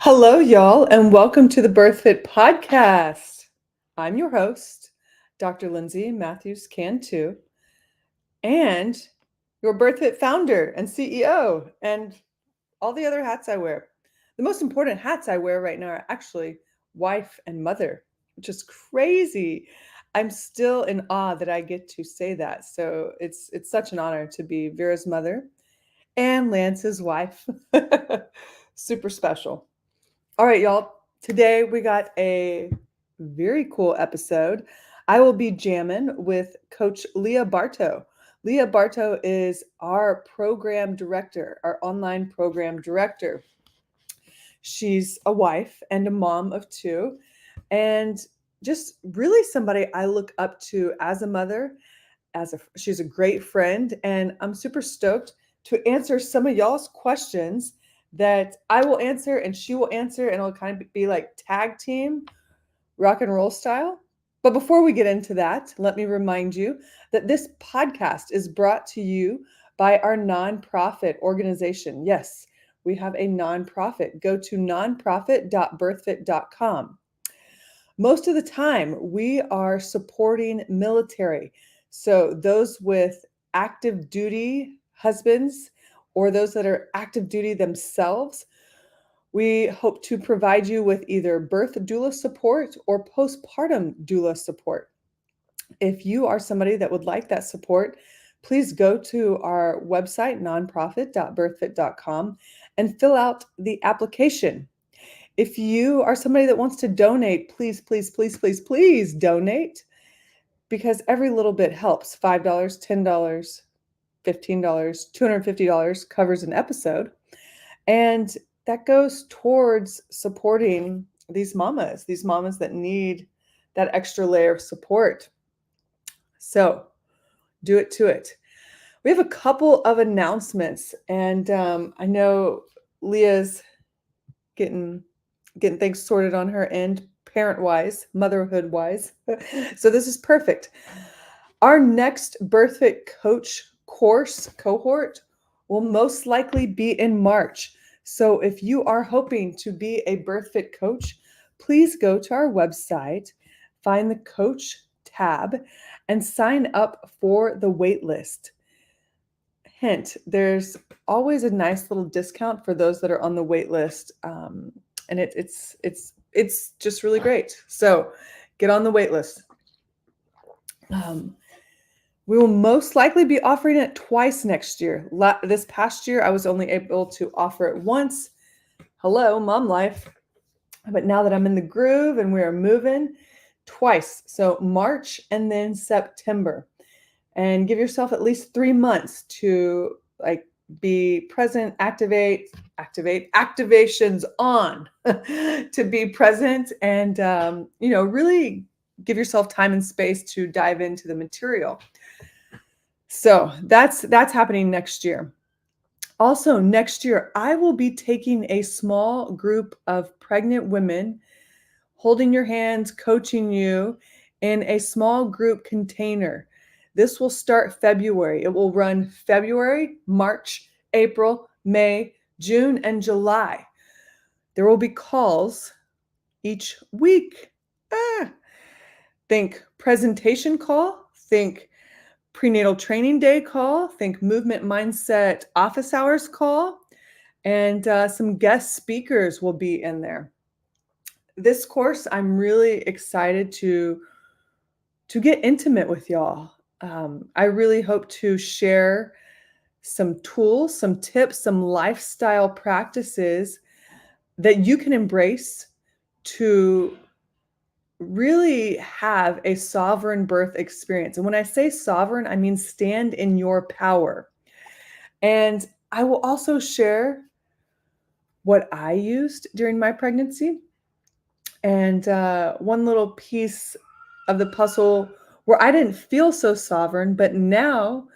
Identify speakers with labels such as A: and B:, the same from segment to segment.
A: Hello, y'all, and welcome to the BirthFit podcast. I'm your host, Dr. Lindsey Matthews Cantu, and your BirthFit founder and CEO, and all the other hats I wear. The most important hats I wear right now are actually wife and mother, which is crazy. I'm still in awe that I get to say that. So it's such an honor to be Vera's mother and Lance's wife. Super special. All right, y'all. Today we got a very cool episode. I will be jamming with Coach Leah Bartow. Leah Bartow is our program director, our online program director. She's a wife and a mom of two, and just really somebody I look up to as a mother. She's a great friend, and I'm super stoked to answer some of y'all's questions that I will answer and she will answer, and it'll kind of be like tag team rock and roll style. But before we get into that, let me remind you that this podcast is brought to you by our nonprofit organization. Yes, we have a nonprofit. Go to nonprofit.birthfit.com. Most of the time, we are supporting military. So those with active duty husbands or those that are active duty themselves, we hope to provide you with either birth doula support or postpartum doula support. If you are somebody that would like that support, please go to our website, nonprofit.birthfit.com, and fill out the application. If you are somebody that wants to donate, please, please, please, please, please donate, because every little bit helps. $5, $10, $15, $250 covers an episode. And that goes towards supporting these mamas that need that extra layer of support. So do it to it. We have a couple of announcements, and I know Leah's getting things sorted on her end, parent-wise, motherhood-wise. So this is perfect. Our next BirthFit coach course cohort will most likely be in March. So if you are hoping to be a BirthFit coach, please go to our website, find the coach tab, and sign up for the wait list. Hint, there's always a nice little discount for those that are on the wait list. And it's just really great. So get on the wait list. We will most likely be offering it twice next year. This past year, I was only able to offer it once. Hello, mom life. But now that I'm in the groove and we are moving, twice. So March and then September. And give yourself at least 3 months to be present, activations on to be present, and really give yourself time and space to dive into the material. So that's happening next year. Also, next year, I will be taking a small group of pregnant women, holding your hands, coaching you in a small group container. This will start February. It will run February, March, April, May, June, and July. There will be calls each week. Think presentation call, think prenatal training day call, think movement mindset office hours call, and some guest speakers will be in there. This course, I'm really excited to get intimate with y'all. I really hope to share some tools, some tips, some lifestyle practices that you can embrace to really have a sovereign birth experience. And when I say sovereign, I mean stand in your power. And I will also share what I used during my pregnancy. And one little piece of the puzzle where I didn't feel so sovereign, but now,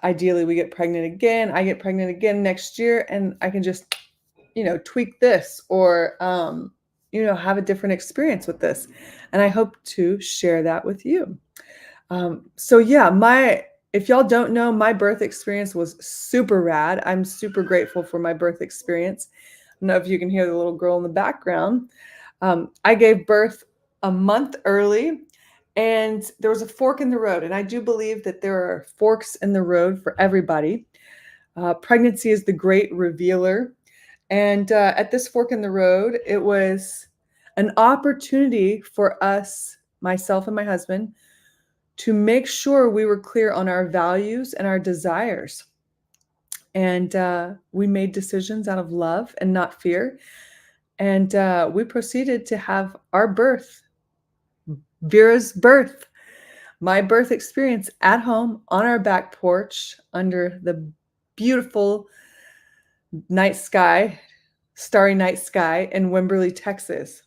A: ideally, we get pregnant again. I get pregnant again next year, and I can just, tweak this or, have a different experience with this. And I hope to share that with you. So yeah, if y'all don't know, my birth experience was super rad. I'm super grateful for my birth experience. don't know if you can hear the little girl in the background. I gave birth a month early, and there was a fork in the road. And I do believe that there are forks in the road for everybody. Pregnancy is the great revealer. And at this fork in the road, it was an opportunity for us, myself and my husband, to make sure we were clear on our values and our desires. And we made decisions out of love and not fear. And we proceeded to have our birth, Vera's birth, my birth experience at home on our back porch under the beautiful night sky, starry night sky in Wimberley, Texas.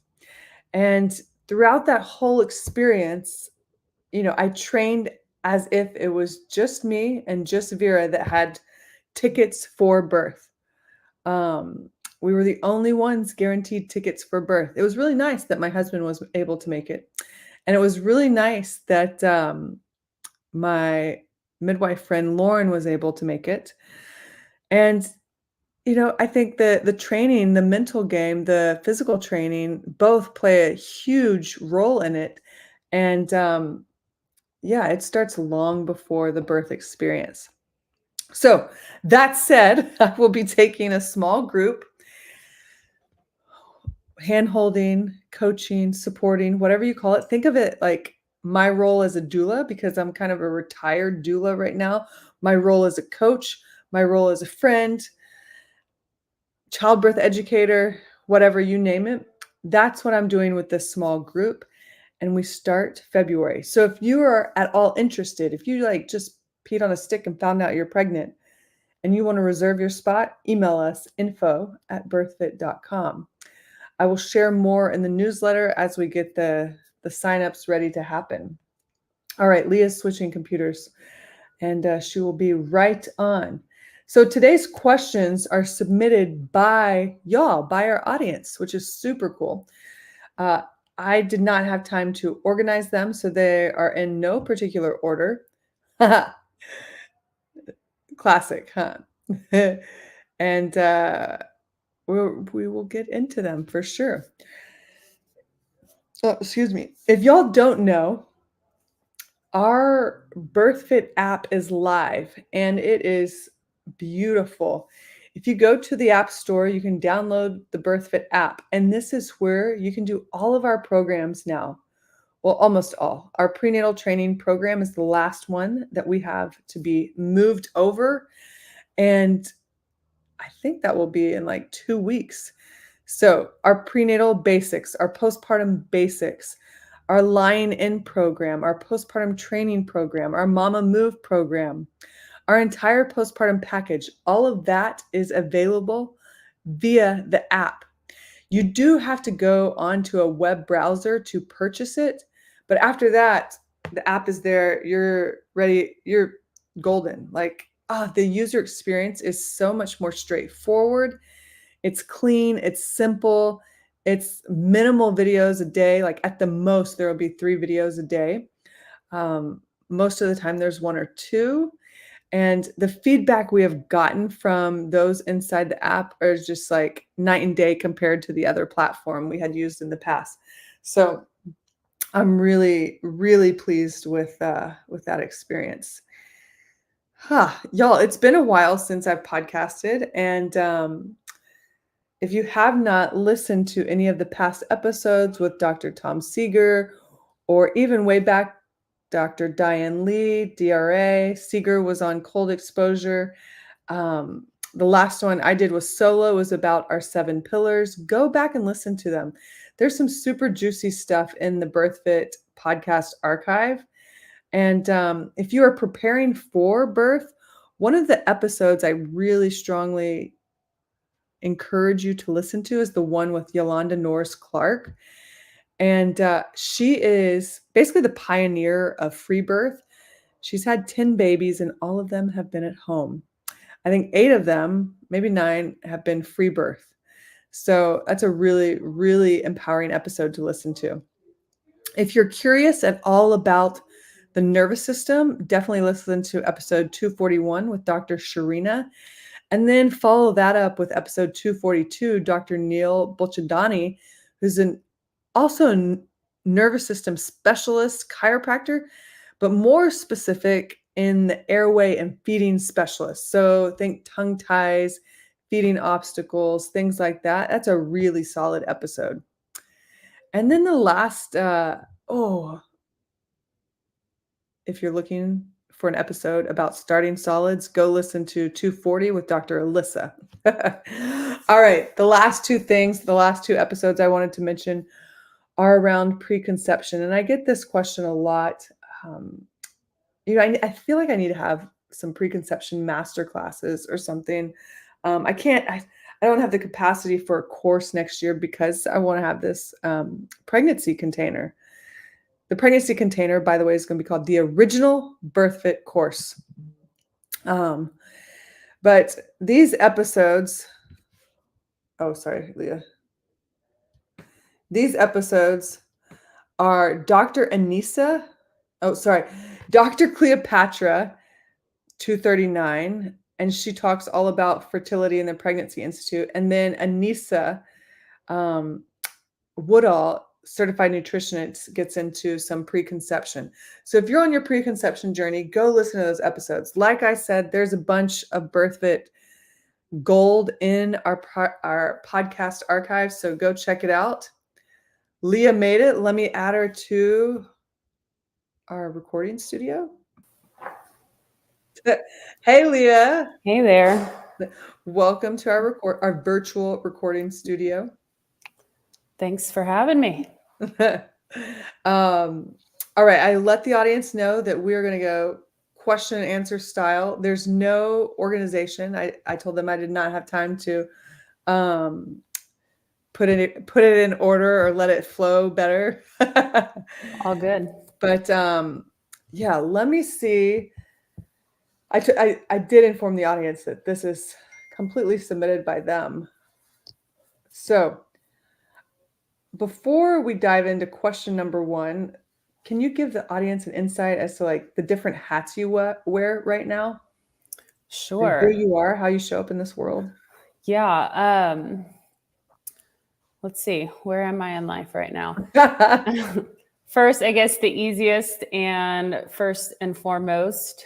A: And throughout that whole experience, I trained as if it was just me and just Vera that had tickets for birth. We were the only ones guaranteed tickets for birth. It was really nice that my husband was able to make it. And it was really nice that my midwife friend Lauren was able to make it. And I think the training, the mental game, the physical training, both play a huge role in it. And yeah, it starts long before the birth experience. So that said, I will be taking a small group, hand-holding, coaching, supporting, whatever you call it. Think of it like my role as a doula, because I'm kind of a retired doula right now. My role as a coach, my role as a friend, childbirth educator, whatever you name it. That's what I'm doing with this small group. And we start February. So if you are at all interested, if you just peed on a stick and found out you're pregnant and you want to reserve your spot, email us info@birthfit.com. I will share more in the newsletter as we get the signups ready to happen. All right, Leah's switching computers, and she will be right on. So today's questions are submitted by y'all, by our audience, which is super cool. I did not have time to organize them, so they are in no particular order. Classic, huh? And we will get into them for sure. Oh, excuse me. If y'all don't know, our BirthFit app is live and it is beautiful. If you go to the App Store, you can download the BirthFit app, and this is where you can do all of our programs now. Well, almost all. Our prenatal training program is the last one that we have to be moved over, and I think that will be in like 2 weeks. So our prenatal basics, our postpartum basics, our lying in program, our postpartum training program, our Mama Move program, our entire postpartum package, all of that is available via the app. You do have to go onto a web browser to purchase it, but after that, the app is there, you're ready, you're golden. The user experience is so much more straightforward. It's clean, it's simple, it's minimal videos a day. Like at the most, there will be 3 videos a day. Most of the time, there's 1 or 2. And the feedback we have gotten from those inside the app are just like night and day compared to the other platform we had used in the past. So I'm really, really pleased with that experience. Y'all, it's been a while since I've podcasted, and if you have not listened to any of the past episodes with Dr. Tom Seeger, or even way back, Dr. Diane Lee, DRA, Seeger was on cold exposure. The last one I did was solo, was about our 7 pillars. Go back and listen to them. There's some super juicy stuff in the BirthFit podcast archive. And if you are preparing for birth, one of the episodes I really strongly encourage you to listen to is the one with Yolanda Norris Clark. And she is basically the pioneer of free birth. She's had 10 babies and all of them have been at home. I think 8 of them, maybe 9, have been free birth. So that's a really, really empowering episode to listen to. If you're curious at all about the nervous system, definitely listen to episode 241 with Dr. Sharina. And then follow that up with episode 242, Dr. Neil Bulchadani, who's also a nervous system specialist chiropractor, but more specific in the airway and feeding specialist. So think tongue ties, feeding obstacles, things like that. That's a really solid episode. And then the last, if you're looking for an episode about starting solids, go listen to 240 with Dr. Alyssa. All right, the last two episodes I wanted to mention are around preconception. And I get this question a lot. I feel like I need to have some preconception master classes or something. I don't have the capacity for a course next year because I want to have this pregnancy container. The pregnancy container, by the way, is going to be called the original BIRTHFIT course. But these episodes, sorry, Leah. These episodes are Dr. Cleopatra 239, and she talks all about fertility in the Pregnancy Institute. And then Anissa Woodall, certified nutritionist, gets into some preconception. So if you're on your preconception journey, go listen to those episodes. Like I said, there's a bunch of BIRTHFIT gold in our podcast archive, so go check it out. Leah made it. Let me add her to our recording studio. Hey, Leah.
B: Hey there.
A: Welcome to our virtual recording studio.
B: Thanks for having me.
A: All right. I let the audience know that we're going to go question and answer style. There's no organization. I told them I did not have time to put it in order or let it flow better.
B: All good.
A: But yeah, let me see. I did inform the audience that this is completely submitted by them. So before we dive into question number one, can you give the audience an insight as to like the different hats you wear right now?
B: Sure.
A: Who you are, how you show up in this world?
B: Yeah. Let's see. Where am I in life right now? First, I guess the easiest and first and foremost,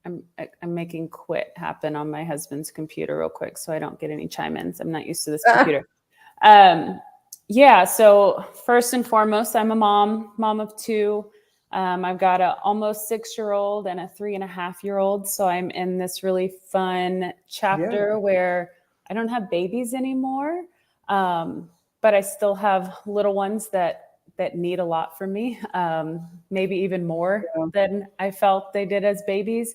B: I'm making quit happen on my husband's computer real quick so I don't get any chime-ins. I'm not used to this computer. Yeah, so first and foremost, I'm a mom of two. I've got an almost 6-year-old and a 3.5-year-old. So I'm in this really fun chapter where I don't have babies anymore, but I still have little ones that need a lot from me, maybe even more than I felt they did as babies.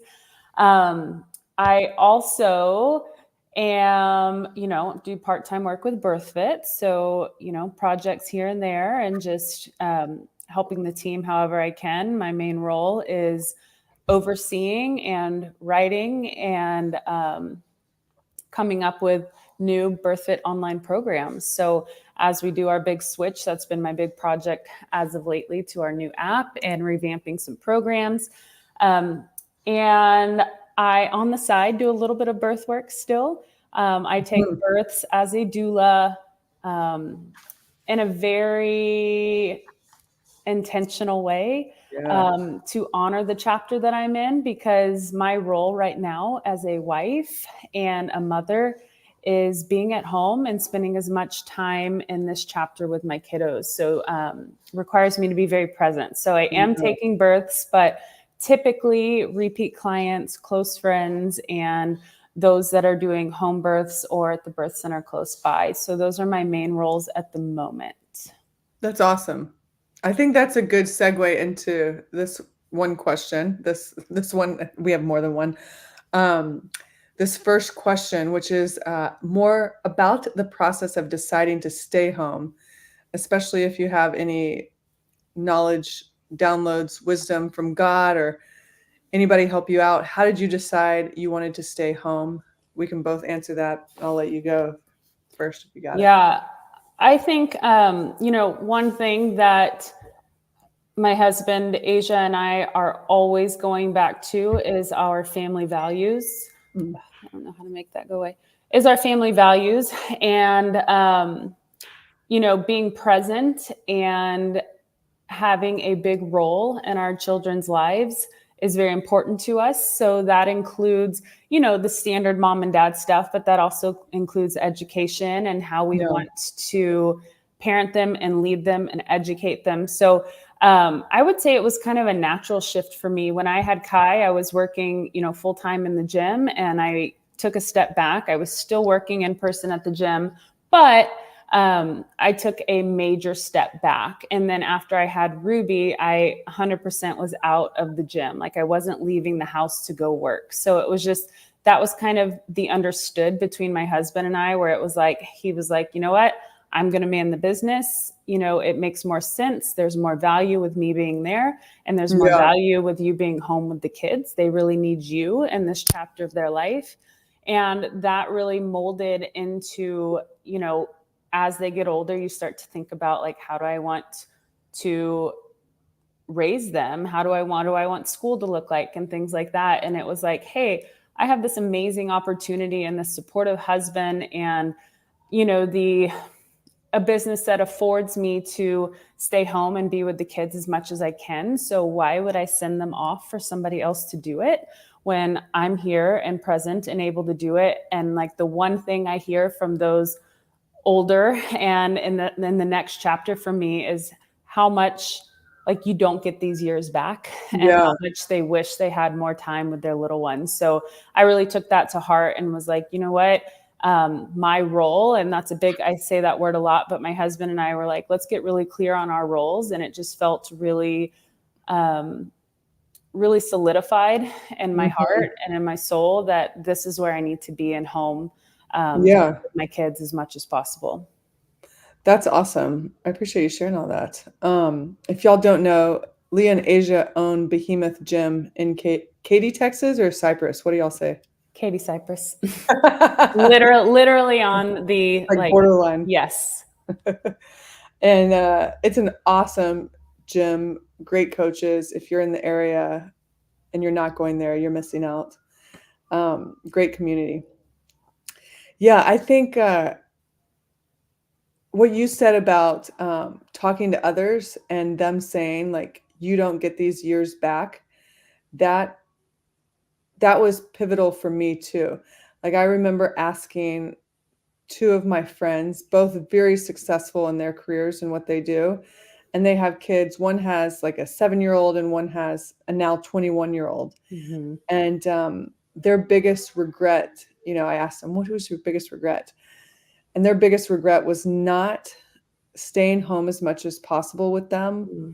B: I also do part-time work with BIRTHFIT. So, projects here and there and just helping the team however I can. My main role is overseeing and writing and coming up with new BIRTHFIT online programs. So as we do our big switch, that's been my big project as of lately to our new app and revamping some programs. And I, on the side, do a little bit of birth work still. I take births as a doula in a very intentional way to honor the chapter that I'm in, because my role right now as a wife and a mother is being at home and spending as much time in this chapter with my kiddos. So requires me to be very present. So I am taking births, but typically repeat clients, close friends, and those that are doing home births or at the birth center close by. So those are my main roles at the moment.
A: That's awesome. I think that's a good segue into this one question. This one, we have more than one. This first question, which is more about the process of deciding to stay home, especially if you have any knowledge, downloads, wisdom from God or anybody help you out. How did you decide you wanted to stay home? We can both answer that. I'll let you go first if you got it.
B: Yeah, I think, one thing that my husband, Asia, and I are always going back to is our family values.
A: Mm.
B: I don't know how to make that go away, is our family values. And, being present and having a big role in our children's lives is very important to us. So that includes, the standard mom and dad stuff, but that also includes education and how we
A: Yeah.
B: want to parent them and lead them and educate them. So I would say it was kind of a natural shift for me. When I had Kai, I was working, full time in the gym, and I took a step back. I was still working in person at the gym, but I took a major step back. And then after I had Ruby, I 100% was out of the gym. Like, I wasn't leaving the house to go work. So it was just, that was kind of the understood between my husband and I, where it was like, he was like, you know what? I'm going to man the business. It makes more sense. There's more value with me being there, and there's more
A: Yeah.
B: value with you being home with the kids. They really need you in this chapter of their life. And that really molded into, as they get older, you start to think about, like, how do I want to raise them? Do I want school to look like, and things like that. And it was like, hey, I have this amazing opportunity and this supportive husband, and, a business that affords me to stay home and be with the kids as much as I can. So why would I send them off for somebody else to do it when I'm here and present and able to do it? And like, the one thing I hear from those older and in the next chapter for me is how much, like, you don't get these years back, and
A: Yeah.
B: how much they wish they had more time with their little ones. So I really took that to heart and was like, you know what, my role, and that's a big, I say that word a lot, but my husband and I were like, let's get really clear on our roles. And it just felt really, really solidified in my
A: Mhm.
B: heart and in my soul that this is where I need to be, in home,
A: Yeah.
B: with my kids as much as possible.
A: That's awesome. I appreciate you sharing all that. If y'all don't know, Leah and Asia own Behemoth Gym in Katy, Texas, or Cypress. What do y'all say?
B: Katie Cypress. Literally on the,
A: Like
B: like,
A: borderline.
B: yes.
A: And it's an awesome gym, great coaches. If you're in the area and you're not going there, you're missing out. Great community. Yeah, I think what you said about talking to others and them saying, like, you don't get these years back, that that was pivotal for me too. Like, I remember asking two of my friends, both very successful in their careers and what they do, and they have kids. One has like a 7-year-old and one has a now 21-year-old.
B: Mm-hmm.
A: And their biggest regret, I asked them, what was your biggest regret? And their biggest regret was not staying home as much as possible with them
B: Mm-hmm.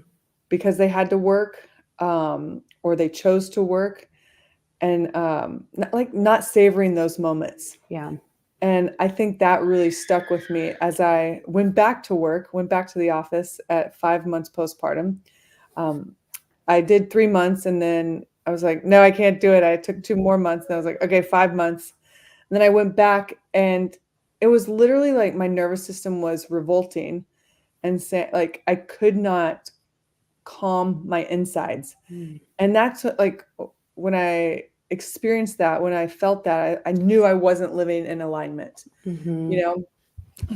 A: because they had to work, or they chose to work, and not savoring those moments.
B: Yeah.
A: And I think that really stuck with me as I went back to work, went back to the office at 5 months postpartum. Um, I did 3 months, and then I was like, no, I can't do it. I took 2 more months, and I was like, okay, 5 months. And then I went back, and it was literally like my nervous system was revolting, and like I could not calm my insides.
B: Mm-hmm.
A: And that's what, like, when I experienced that, when I felt that, I knew I wasn't living in alignment, you know?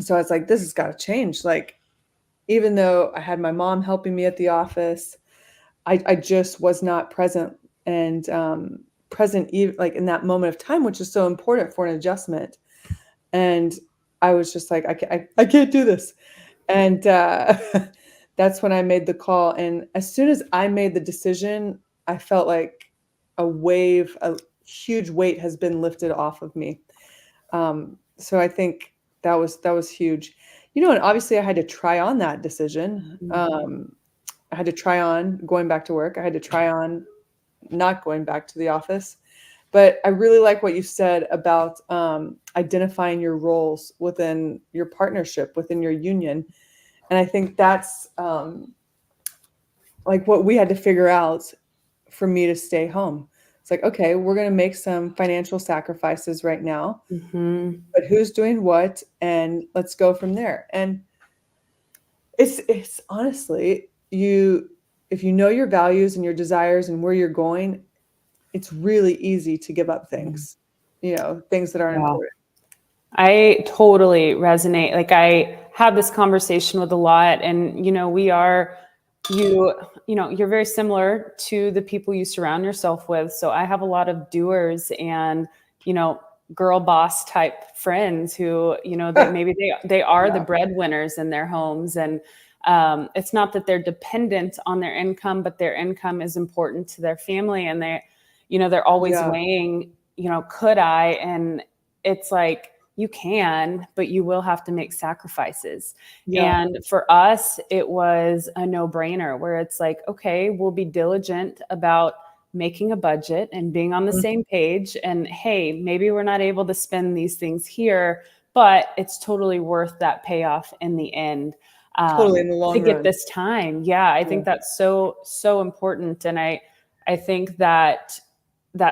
A: So I was like, this has got to change. Like, even though I had my mom helping me at the office, I just was not present, and present even like in that moment of time, which is so important for an adjustment. And I was just like, I can't do this. And that's when I made the call. And as soon as I made the decision, I felt like a huge weight has been lifted off of me. So I think that was huge. And obviously I had to try on that decision. I had to try on going back to work. I had to try on not going back to the office. But I really like what you said about identifying your roles within your partnership, within your union. And I think that's like what we had to figure out for me to stay home. It's like, okay, we're going to make some financial sacrifices right now,
B: Mm-hmm.
A: but who's doing what? And let's go from there. And it's honestly, if you know your values and your desires and where you're going, it's really easy to give up things. things that are
B: Yeah.
A: important.
B: I totally resonate. Like I have this conversation with a lot, and you're very similar to the people you surround yourself with. So I have a lot of doers and, girl boss type friends who, they are the
A: Yeah,
B: breadwinners in their homes. And it's not that they're dependent on their income, but their income is important to their family. And they're always
A: yeah,
B: weighing, could I? And it's like, you can, but you will have to make sacrifices.
A: yeah.
B: And for us, it was a no-brainer where it's like, okay, we'll be diligent about making a budget and being on the
A: Mm,
B: same page. And hey, maybe we're not able to spend these things here, but it's totally worth that payoff in the end,
A: totally, in the
B: to
A: long
B: get
A: run.
B: this time. Yeah, I
A: Yeah.
B: think that's so, so important. And I think that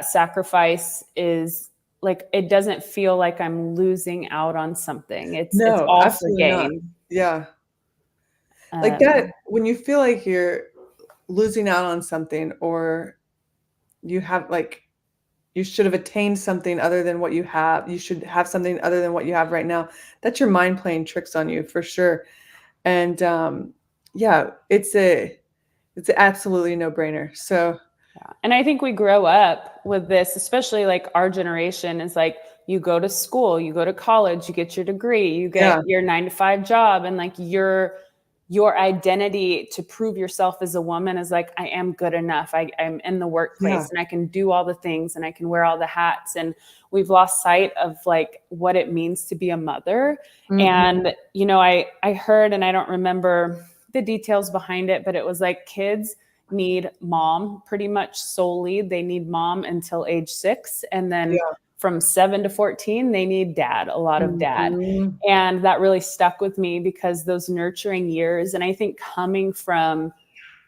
B: sacrifice is like, it doesn't feel like I'm losing out on something. It's
A: No,
B: all for
A: absolutely not.
B: gain.
A: Yeah. Like that,
B: Um,
A: when you feel like you're losing out on something, or you have like you should have attained something other than what you have. You should have something other than what you have right now. That's your mind playing tricks on you for sure. And yeah, it's absolutely a no-brainer. So
B: yeah. And I think we grow up with this, especially like our generation is like, you go to school, you go to college, you get your degree, you get
A: yeah,
B: your 9 to 5 job, and like your identity to prove yourself as a woman is like, I am good enough. I'm in the
A: yeah,
B: workplace and I can do all the things and I can wear all the hats. And we've lost sight of like what it means to be a mother.
A: mhm,
B: And, I heard, and I don't remember the details behind it, but it was like kids need mom pretty much solely. They need mom until age 6. And then
A: yeah,
B: from 7 to 14, they need dad, a lot of dad.
A: mhm,
B: And that really stuck with me because those nurturing years, and I think coming from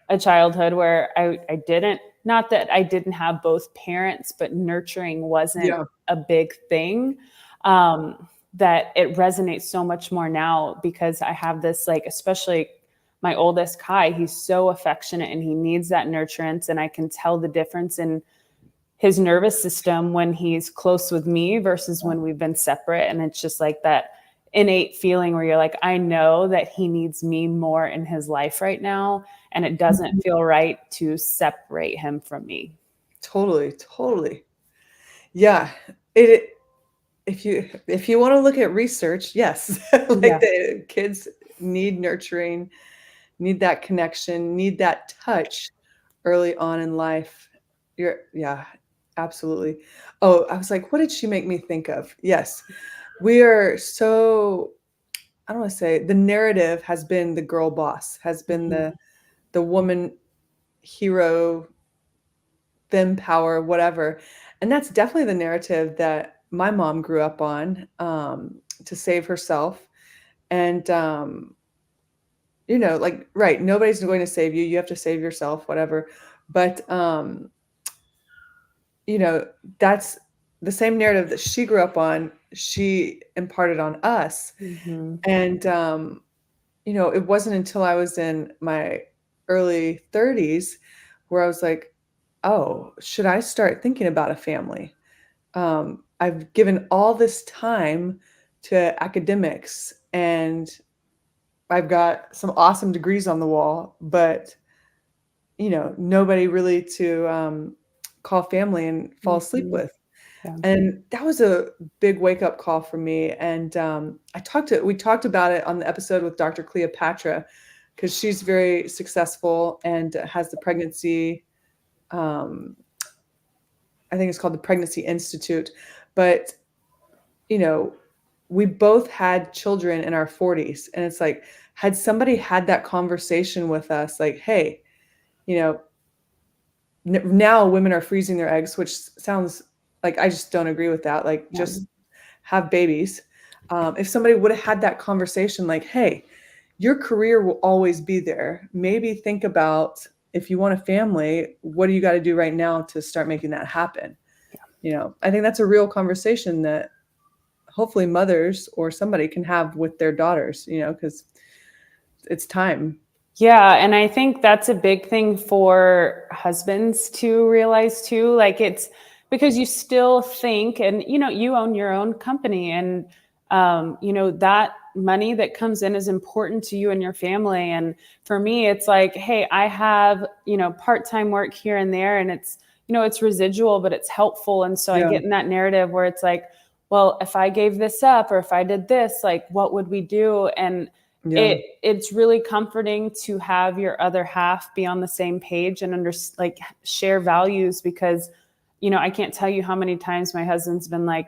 B: a childhood where I didn't, not that I didn't have both parents, but nurturing wasn't
A: yeah,
B: a big thing. That it resonates so much more now because I have this, like, especially my oldest Kai, he's so affectionate and he needs that nurturance. And I can tell the difference in his nervous system when he's close with me versus when we've been separate. And it's just like that innate feeling where you're like, I know that he needs me more in his life right now. And it doesn't
A: mhm.
B: feel right to separate him from me.
A: Totally, totally. Yeah, it if you wanna look at research, yes, like
B: Yeah.
A: the kids need nurturing, need that connection, need that touch early on in life. Yeah, absolutely. Oh, I was like, what did she make me think of? Yes, we are so, I don't wanna say, the narrative has been the girl boss, has been
B: Mhm.
A: the woman hero, fem power, whatever. And that's definitely the narrative that my mom grew up on, to save herself. And, like, right, nobody's going to save you. You have to save yourself, whatever. But, you know, that's the same narrative that she grew up on, she imparted on us.
B: Mhm.
A: And, it wasn't until I was in my early 30s where I was like, oh, should I start thinking about a family? I've given all this time to academics and I've got some awesome degrees on the wall, but nobody really to call family and fall asleep
B: Mhm.
A: with.
B: Yeah.
A: And that was a big wake up call for me. And we talked about it on the episode with Dr. Cleopatra because she's very successful and has the pregnancy. Um, I think it's called the Pregnancy Institute, but you know, we both had children in our 40s, and it's like, had somebody had that conversation with us, like, "Hey, you know, now women are freezing their eggs," which sounds like I just don't agree with that, like,
B: Yeah.
A: just have babies. If somebody would have had that conversation like, "Hey, your career will always be there. Maybe think about if you want a family, what do you gotta do right now to start making that happen?" I think that's a real conversation that hopefully mothers or somebody can have with their daughters, because it's time.
B: Yeah, and I think that's a big thing for husbands to realize too. Like, it's because you still think, and, you own your own company, and, that money that comes in is important to you and your family. And for me, it's like, hey, I have, part-time work here and there, and it's residual, but it's helpful. And so I
A: Yeah.
B: get in that narrative where it's like, well, if I gave this up, or if I did this, like, what would we do? And
A: Yeah.
B: it's really comforting to have your other half be on the same page and share values, because, I can't tell you how many times my husband's been like,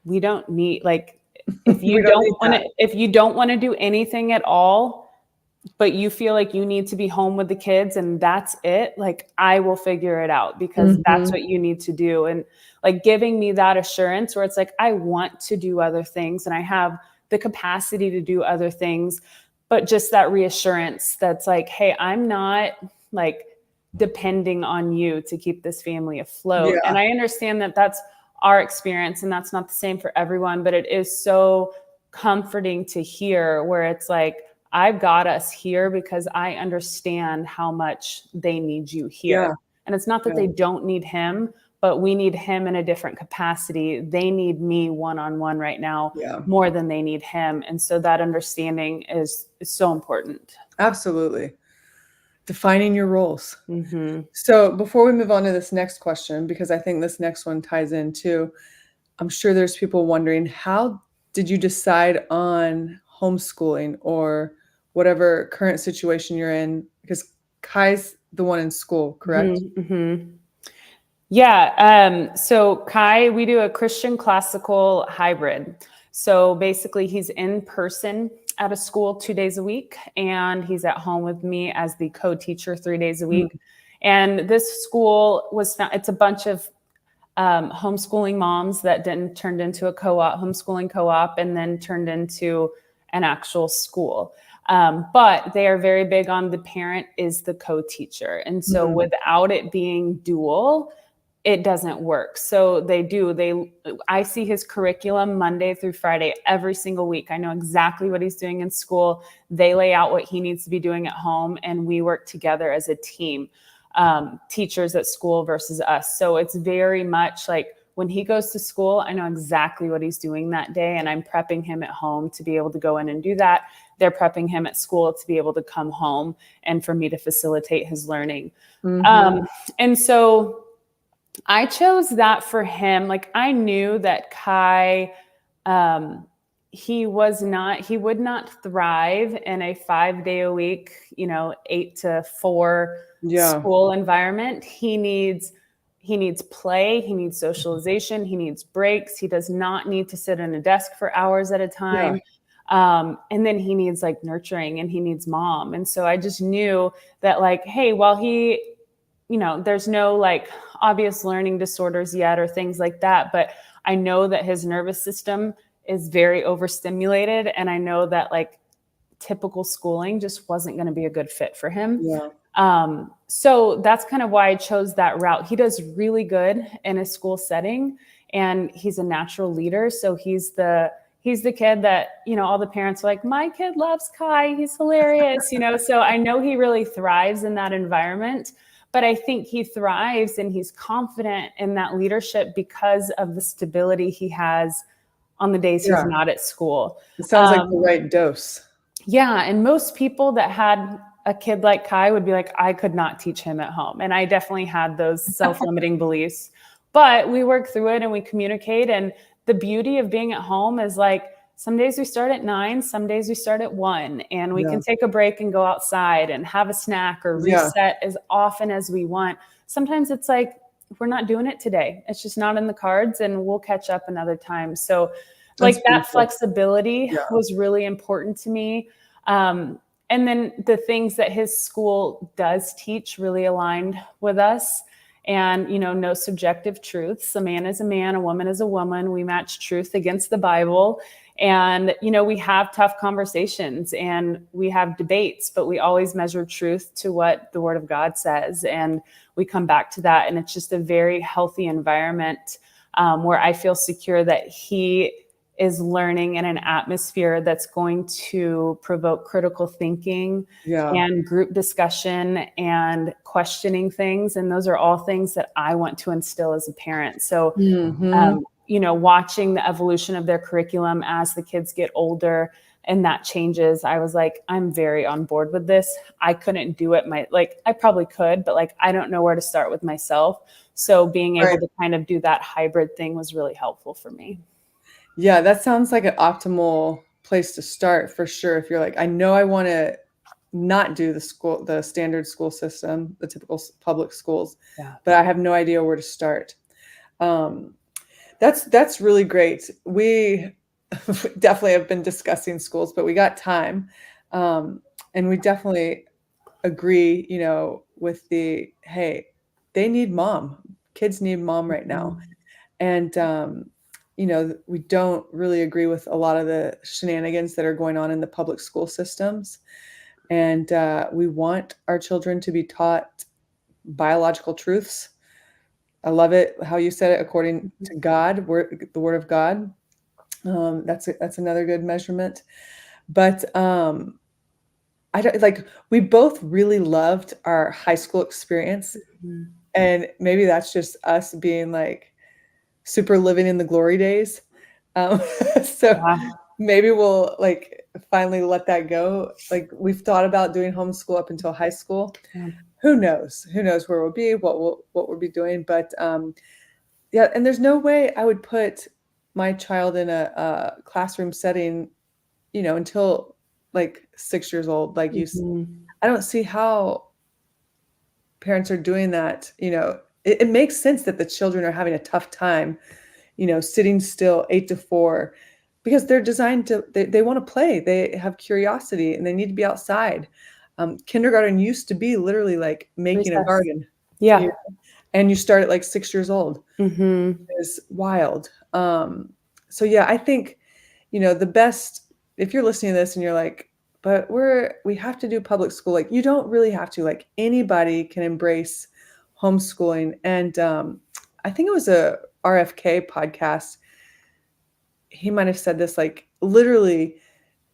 B: we don't need, like, if
A: We
B: you
A: don't
B: don't
A: need
B: want
A: that.
B: to, if you don't want to do anything at all, but you feel like you need to be home with the kids and that's it, like, I will figure it out, because that's what you need to do. And like giving me that assurance where it's like, I want to do other things and I have the capacity to do other things, but just that reassurance that's like, hey, I'm not like depending on you to keep this family afloat.
A: Yeah.
B: And I understand that that's our experience and that's not the same for everyone, but it is so comforting to hear where it's like, I've got us here because I understand how much they need you here.
A: Yeah.
B: And it's not that
A: Yeah.
B: they don't need him, but we need him in a different capacity. They need me one-on-one right now
A: Yeah.
B: more than they need him. And so that understanding is so important.
A: Absolutely. Defining your roles.
B: Mm-hmm.
A: So before we move on to this next question, because I think this next one ties in too, I'm sure there's people wondering, how did you decide on homeschooling or whatever current situation you're in? Because Kai's the one in school, correct?
B: Mm-hmm. Mm-hmm. Yeah. So Kai, we do a Christian classical hybrid. So basically he's in person at a school 2 days a week, and he's at home with me as the co-teacher 3 days a week. And this school it's a bunch of homeschooling moms that then turned into a co-op, homeschooling co-op, and then turned into an actual school. But they are very big on the parent is the co-teacher. And so without it being dual, it doesn't work. So I see his curriculum Monday through Friday, every single week. I know exactly what he's doing in school. They lay out what he needs to be doing at home, and we work together as a team, teachers at school versus us. So it's very much like when he goes to school, I know exactly what he's doing that day, and I'm prepping him at home to be able to go in and do that. They're prepping him at school to be able to come home and for me to facilitate his learning. And so I chose that for him. Like, I knew that Kai, he would not thrive in a 5-day a week, 8 to 4 school environment. He needs play. He needs socialization. He needs breaks. He does not need to sit in a desk for hours at a time. And then he needs like nurturing, and he needs mom. And so I just knew that, like, hey, while he, there's no like obvious learning disorders yet or things like that, but I know that his nervous system is very overstimulated. And I know that like typical schooling just wasn't going to be a good fit for him. So that's kind of why I chose that route. He does really good in a school setting, and he's a natural leader. So he's the kid that, all the parents are like, my kid loves Kai. He's hilarious, so I know he really thrives in that environment. But I think he thrives and he's confident in that leadership because of the stability he has on the days he's not at school.
A: It sounds like the right dose.
B: Yeah. And most people that had a kid like Kai would be like, I could not teach him at home. And I definitely had those self-limiting beliefs, but we work through it and we communicate. And the beauty of being at home is like, some days we start at 9, some days we start at 1, and we can take a break and go outside and have a snack or reset as often as we want. Sometimes it's like, we're not doing it today. It's just not in the cards, and we'll catch up another time. So like that flexibility was really important to me. And then the things that his school does teach really aligned with us. And, no subjective truths. A man is a man, a woman is a woman. We match truth against the Bible. And, we have tough conversations and we have debates, but we always measure truth to what the Word of God says. And we come back to that. And it's just a very healthy environment where I feel secure that he is learning in an atmosphere that's going to provoke critical thinking and group discussion and questioning things. And those are all things that I want to instill as a parent. So, you know, watching the evolution of their curriculum as the kids get older and that changes, I was like, I'm very on board with this. I couldn't do it. I probably could, but like, I don't know where to start with myself. So being able to kind of do that hybrid thing was really helpful for me.
A: Yeah, that sounds like an optimal place to start for sure. If you're like, I know I want to not do the standard school system, the typical public schools, but I have no idea where to start. That's really great. We definitely have been discussing schools, but we got time. And we definitely agree, you know, with hey, they need mom. Kids need mom right now. And, you know, we don't really agree with a lot of the shenanigans that are going on in the public school systems. And we want our children to be taught biological truths. I love it how you said it, according to God, the word of God. That's another good measurement. But I don't like, we both really loved our high school experience. And maybe that's just us being like super living in the glory days. So maybe we'll like finally let that go. Like, we've thought about doing homeschool up until high school. Who knows where we'll be, what we'll be doing. But yeah, and there's no way I would put my child in a classroom setting, you know, until like 6 years old. Like I don't see how parents are doing that. You know, it makes sense that the children are having a tough time, you know, sitting still 8 to 4, because they're designed to, they want to play. They have curiosity and they need to be outside. Kindergarten used to be literally like making a garden.
B: Yeah.
A: You know, and you start at like 6 years old. It's wild. So yeah, I think, you know, the best, if you're listening to this and you're like, but we have to do public school. Like, you don't really have to. Like, anybody can embrace homeschooling. And I think it was a RFK podcast. He might have said this, like, literally,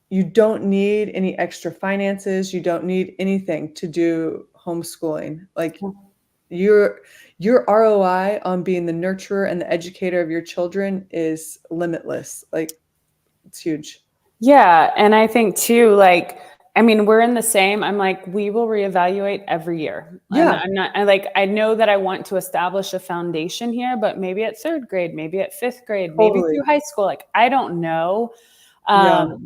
A: you don't need any extra finances. You don't need anything to do homeschooling. Like, your ROI on being the nurturer and the educator of your children is limitless. Like, it's huge.
B: Yeah. And I think too, like, I mean, we're in the same, I'm like, we will reevaluate every year.
A: Yeah.
B: I know that I want to establish a foundation here, but maybe at 3rd grade, maybe at 5th grade, maybe
A: Totally.
B: through high school. Like, I don't know.
A: Yeah.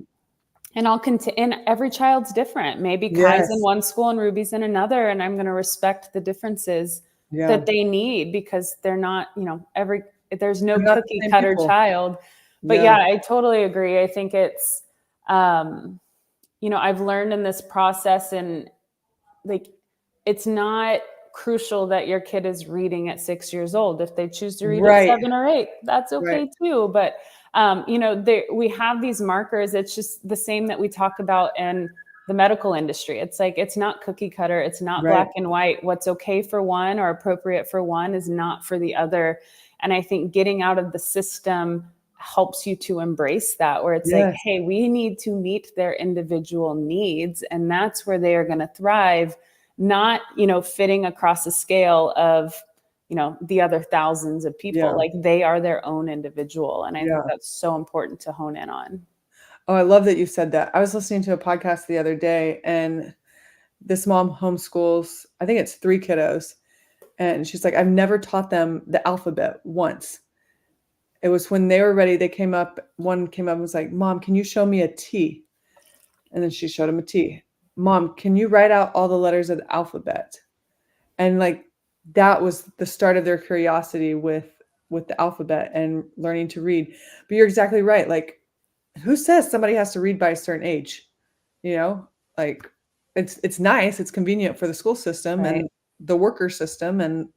B: And I'll continue, and every child's different. Maybe Kai's in one school and Ruby's in another, and I'm going to respect the differences that they need, because they're not, you know, there's no cookie cutter child. But yeah, I totally agree. I think it's, you know, I've learned in this process, and like, it's not crucial that your kid is reading at 6 years old. If they choose to read at 7 or 8, that's okay too. But you know, we have these markers. It's just the same that we talk about in the medical industry. It's like, it's not cookie cutter. It's not black and white. What's okay for one or appropriate for one is not for the other. And I think getting out of the system helps you to embrace that, where it's like, hey, we need to meet their individual needs. And that's where they are going to thrive, not, you know, fitting across a scale of, you know, the other thousands of people. Like, they are their own individual. And I think that's so important to hone in on.
A: Oh, I love that you said that. I was listening to a podcast the other day, and this mom homeschools, I think it's 3 kiddos. And she's like, I've never taught them the alphabet once. It was when they were ready, one came up and was like, Mom, can you show me a T? And then she showed him a T. Mom, can you write out all the letters of the alphabet? And like, that was the start of their curiosity with the alphabet and learning to read. But you're exactly right. Like, who says somebody has to read by a certain age? You know, like, it's nice. It's convenient for the school system and the worker system and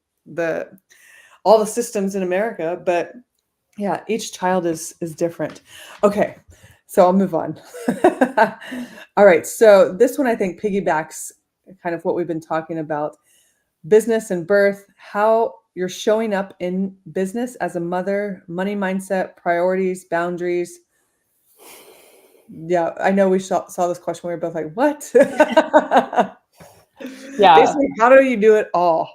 A: all the systems in America. But yeah, each child is different. Okay, so I'll move on. All right, so this one I think piggybacks kind of what we've been talking about. Business and birth, how you're showing up in business as a mother, money mindset, priorities, boundaries. Yeah, I know we saw this question. We were both like, "What?"
B: Yeah.
A: Basically, how do you do it all?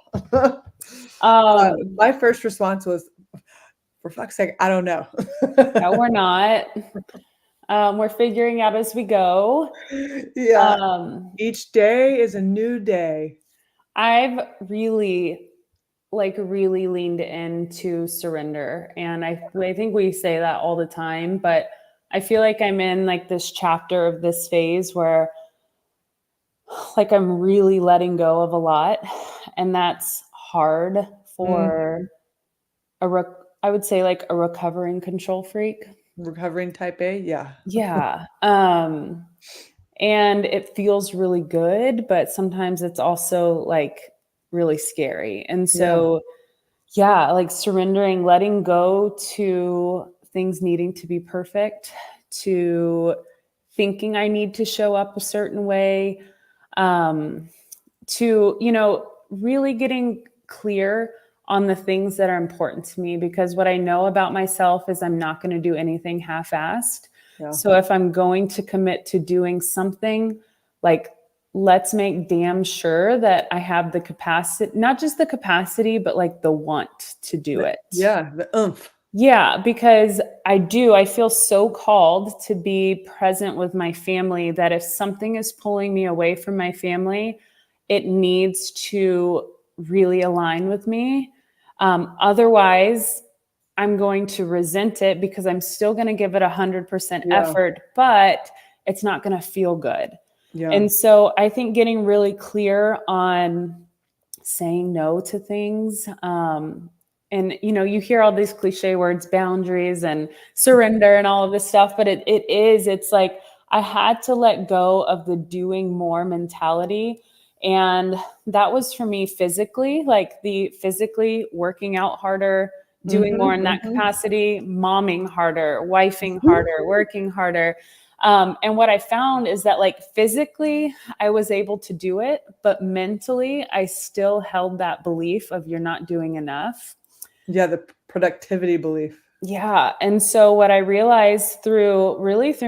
B: Um,
A: My first response was, "For fuck's sake, I don't know."
B: no, we're not. We're figuring out as we go.
A: Yeah,
B: Um,
A: each day is a new day.
B: I've really really leaned into surrender. And I think we say that all the time, but I feel like I'm in like this chapter of this phase where like I'm really letting go of a lot. And that's hard
A: Mm,
B: for I would say like a recovering control freak.
A: recovering type A, yeah.
B: Yeah. And it feels really good, but sometimes it's also like really scary. And
A: Yeah,
B: so yeah, like surrendering, letting go to things needing to be perfect, to thinking I need to show up a certain way, um, to, really getting clear on the things that are important to me. Because what I know about myself is I'm not going to do anything half assed.
A: yeah.
B: So if I'm going to commit to doing something, like, let's make damn sure that I have the capacity, not just the capacity, but like the want to do it.
A: Yeah, the oomph.
B: Yeah, because I feel so called to be present with my family that if something is pulling me away from my family, it needs to really align with me. Otherwise, I'm going to resent it because I'm still going to give it 100%
A: Yeah,
B: effort, but it's not going to feel good.
A: yeah.
B: And so I think getting really clear on saying no to things. And you hear all these cliche words, boundaries and surrender and all of this stuff, but it's like I had to let go of the doing more mentality. And that was for me physically, like the physically working out harder, doing more
A: Mhm,
B: in that
A: mhm.
B: capacity, momming harder, wifing harder, working harder. And what I found is that like physically, I was able to do it, but mentally, I still held that belief of you're not doing enough.
A: Yeah, the productivity belief.
B: Yeah. And so what I realized through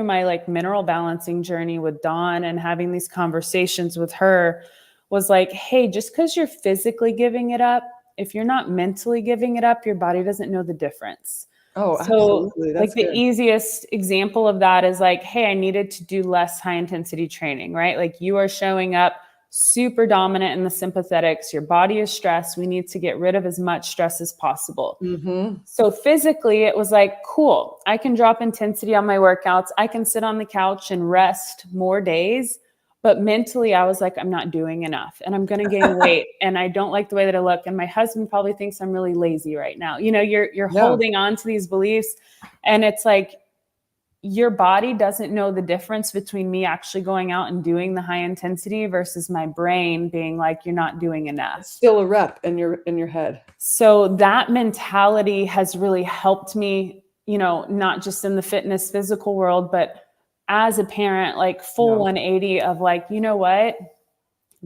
B: my like mineral balancing journey with Dawn and having these conversations with her was like, hey, just because you're physically giving it up, if you're not mentally giving it up, your body doesn't know the difference.
A: Oh,
B: So
A: absolutely,
B: like
A: that's
B: the
A: good.
B: easiest example of that is like, hey, I needed to do less high intensity training, right? Like you are showing up super dominant in the sympathetics. Your body is stressed. We need to get rid of as much stress as possible.
A: Mhm.
B: So physically, it was like, cool, I can drop intensity on my workouts. I can sit on the couch and rest more days. But mentally, I was like, I'm not doing enough and I'm going to gain weight and I don't like the way that I look. And my husband probably thinks I'm really lazy right now. You're
A: Yeah,
B: holding on to these beliefs. And it's like, your body doesn't know the difference between me actually going out and doing the high intensity versus my brain being like, you're not doing
A: it's
B: enough.
A: still a rep in your head.
B: So that mentality has really helped me, not just in the fitness physical world, but as a parent, like full
A: Yeah.
B: 180 of like, you know what?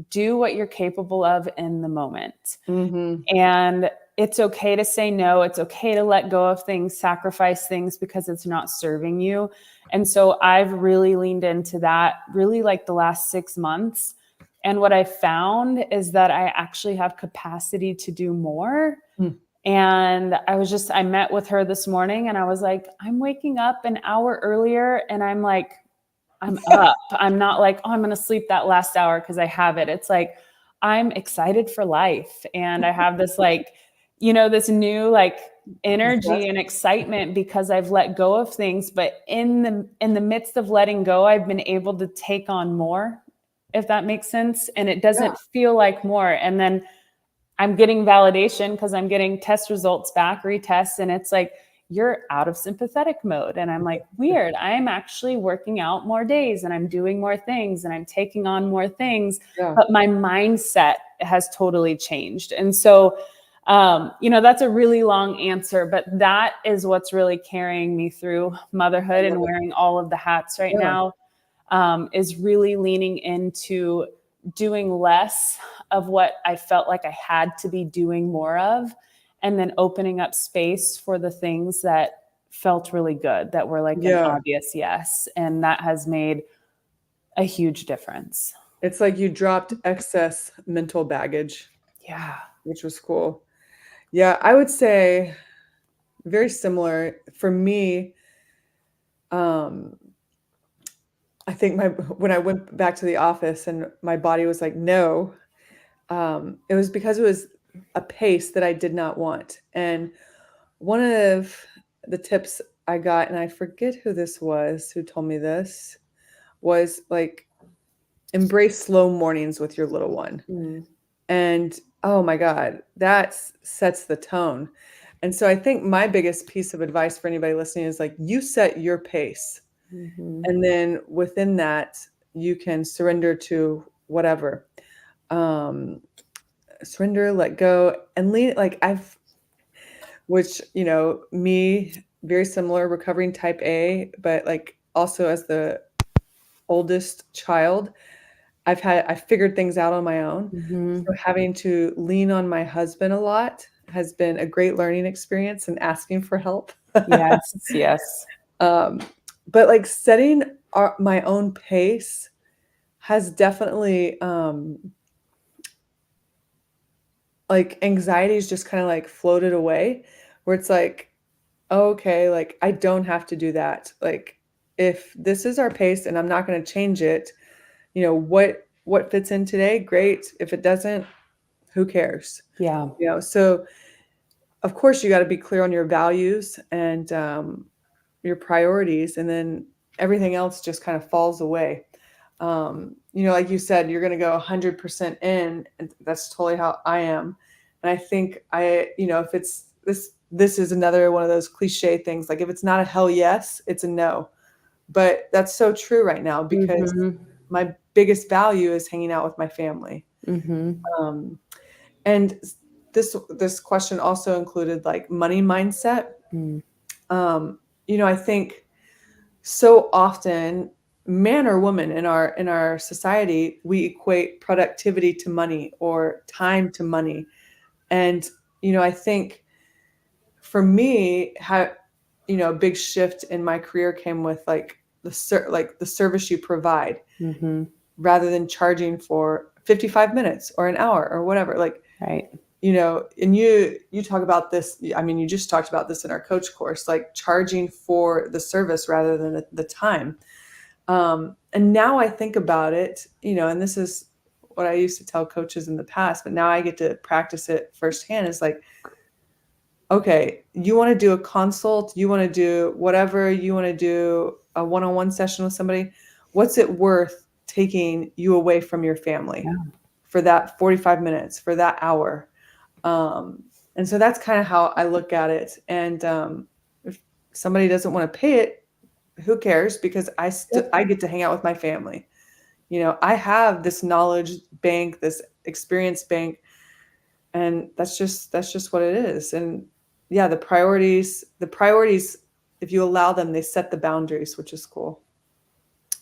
B: Do what you're capable of in the moment.
A: Mhm.
B: And it's okay to say no. It's okay to let go of things, sacrifice things because it's not serving you. And so I've really leaned into that really like the last 6 months. And what I found is that I actually have capacity to do more.
A: Mm.
B: And I met with her this morning and I was like, I'm waking up an hour earlier and I'm like, I'm up. I'm not like, oh, I'm going to sleep that last hour because I have it. It's like, I'm excited for life. And I have this like, this new like
A: Yes.
B: energy and excitement because I've let go of things. But in the midst of letting go, I've been able to take on more, if that makes sense. And it
A: Yeah.
B: doesn't feel like more. And then I'm getting validation because I'm getting test results back, retests, and it's like, you're out of sympathetic mode. And I'm like, weird. I am actually working out more days and I'm doing more things and I'm taking on more things,
A: Yeah.
B: but my mindset has totally changed. And so, that's a really long answer, but that is what's really carrying me through
A: I
B: motherhood and
A: love it.
B: wearing all of the hats right
A: Yeah.
B: now, is really leaning into doing less of what I felt like I had to be doing more of, and then opening up space for the things that felt really good, that were like an
A: Yeah.
B: obvious yes. And that has made a huge difference.
A: It's like you dropped excess mental baggage,
B: Yeah.
A: which was cool. Yeah, I would say very similar for me. Um, I think when I went back to the office and my body was like, no, it was because it was a pace that I did not want. And one of the tips I got, and I forget who this was who told me this, was like embrace slow mornings with your little one.
B: Mm.
A: And oh my God, that sets the tone. And so I think my biggest piece of advice for anybody listening is like, you set your pace.
B: Mm-hmm.
A: And then within that, you can surrender to whatever. Surrender, let go, and lean. Which, me, very similar, recovering type A, but like also as the oldest child, I figured things out on my own.
B: Mm-hmm.
A: So having to lean on my husband a lot has been a great learning experience and asking for help.
B: Yes. Yes.
A: Um, but like setting my own pace has definitely, like anxieties just kind of like floated away where it's like, oh, okay, like I don't have to do that. Like if this is our pace and I'm not going to change it, what fits in today, great. If it doesn't, who cares?
B: Yeah.
A: So of course you got to be clear on your values and your priorities, and then everything else just kind of falls away. Like you said, you're going to go 100% in, and that's totally how I am. And I think if it's this is another one of those cliche things. Like if it's not a hell yes, it's a no. But that's so true right now because
B: Mm-hmm.
A: my biggest value is hanging out with my family.
B: Mm-hmm.
A: Um, and this question also included like money mindset.
B: Mm.
A: I think so often, man or woman in our society, we equate productivity to money or time to money. And I think for me, a big shift in my career came with like the service you provide,
B: Mm-hmm.
A: rather than charging for 55 minutes or an hour or whatever. Like,
B: Right.
A: and you talk about this. I mean, you just talked about this in our coach course, like charging for the service rather than the time. And now I think about it, and this is what I used to tell coaches in the past, but now I get to practice it firsthand. Is like, okay, you want to do a consult, you want to do whatever, you want to do a one-on-one session with somebody. What's it worth taking you away from your family
B: Yeah.
A: for that 45 minutes, for that hour? And so that's kind of how I look at it. And if somebody doesn't want to pay it, who cares? Because I get to hang out with my family. I have this knowledge bank, this experience bank, and that's just what it is. And yeah, the priorities, if you allow them, they set the boundaries, which is cool.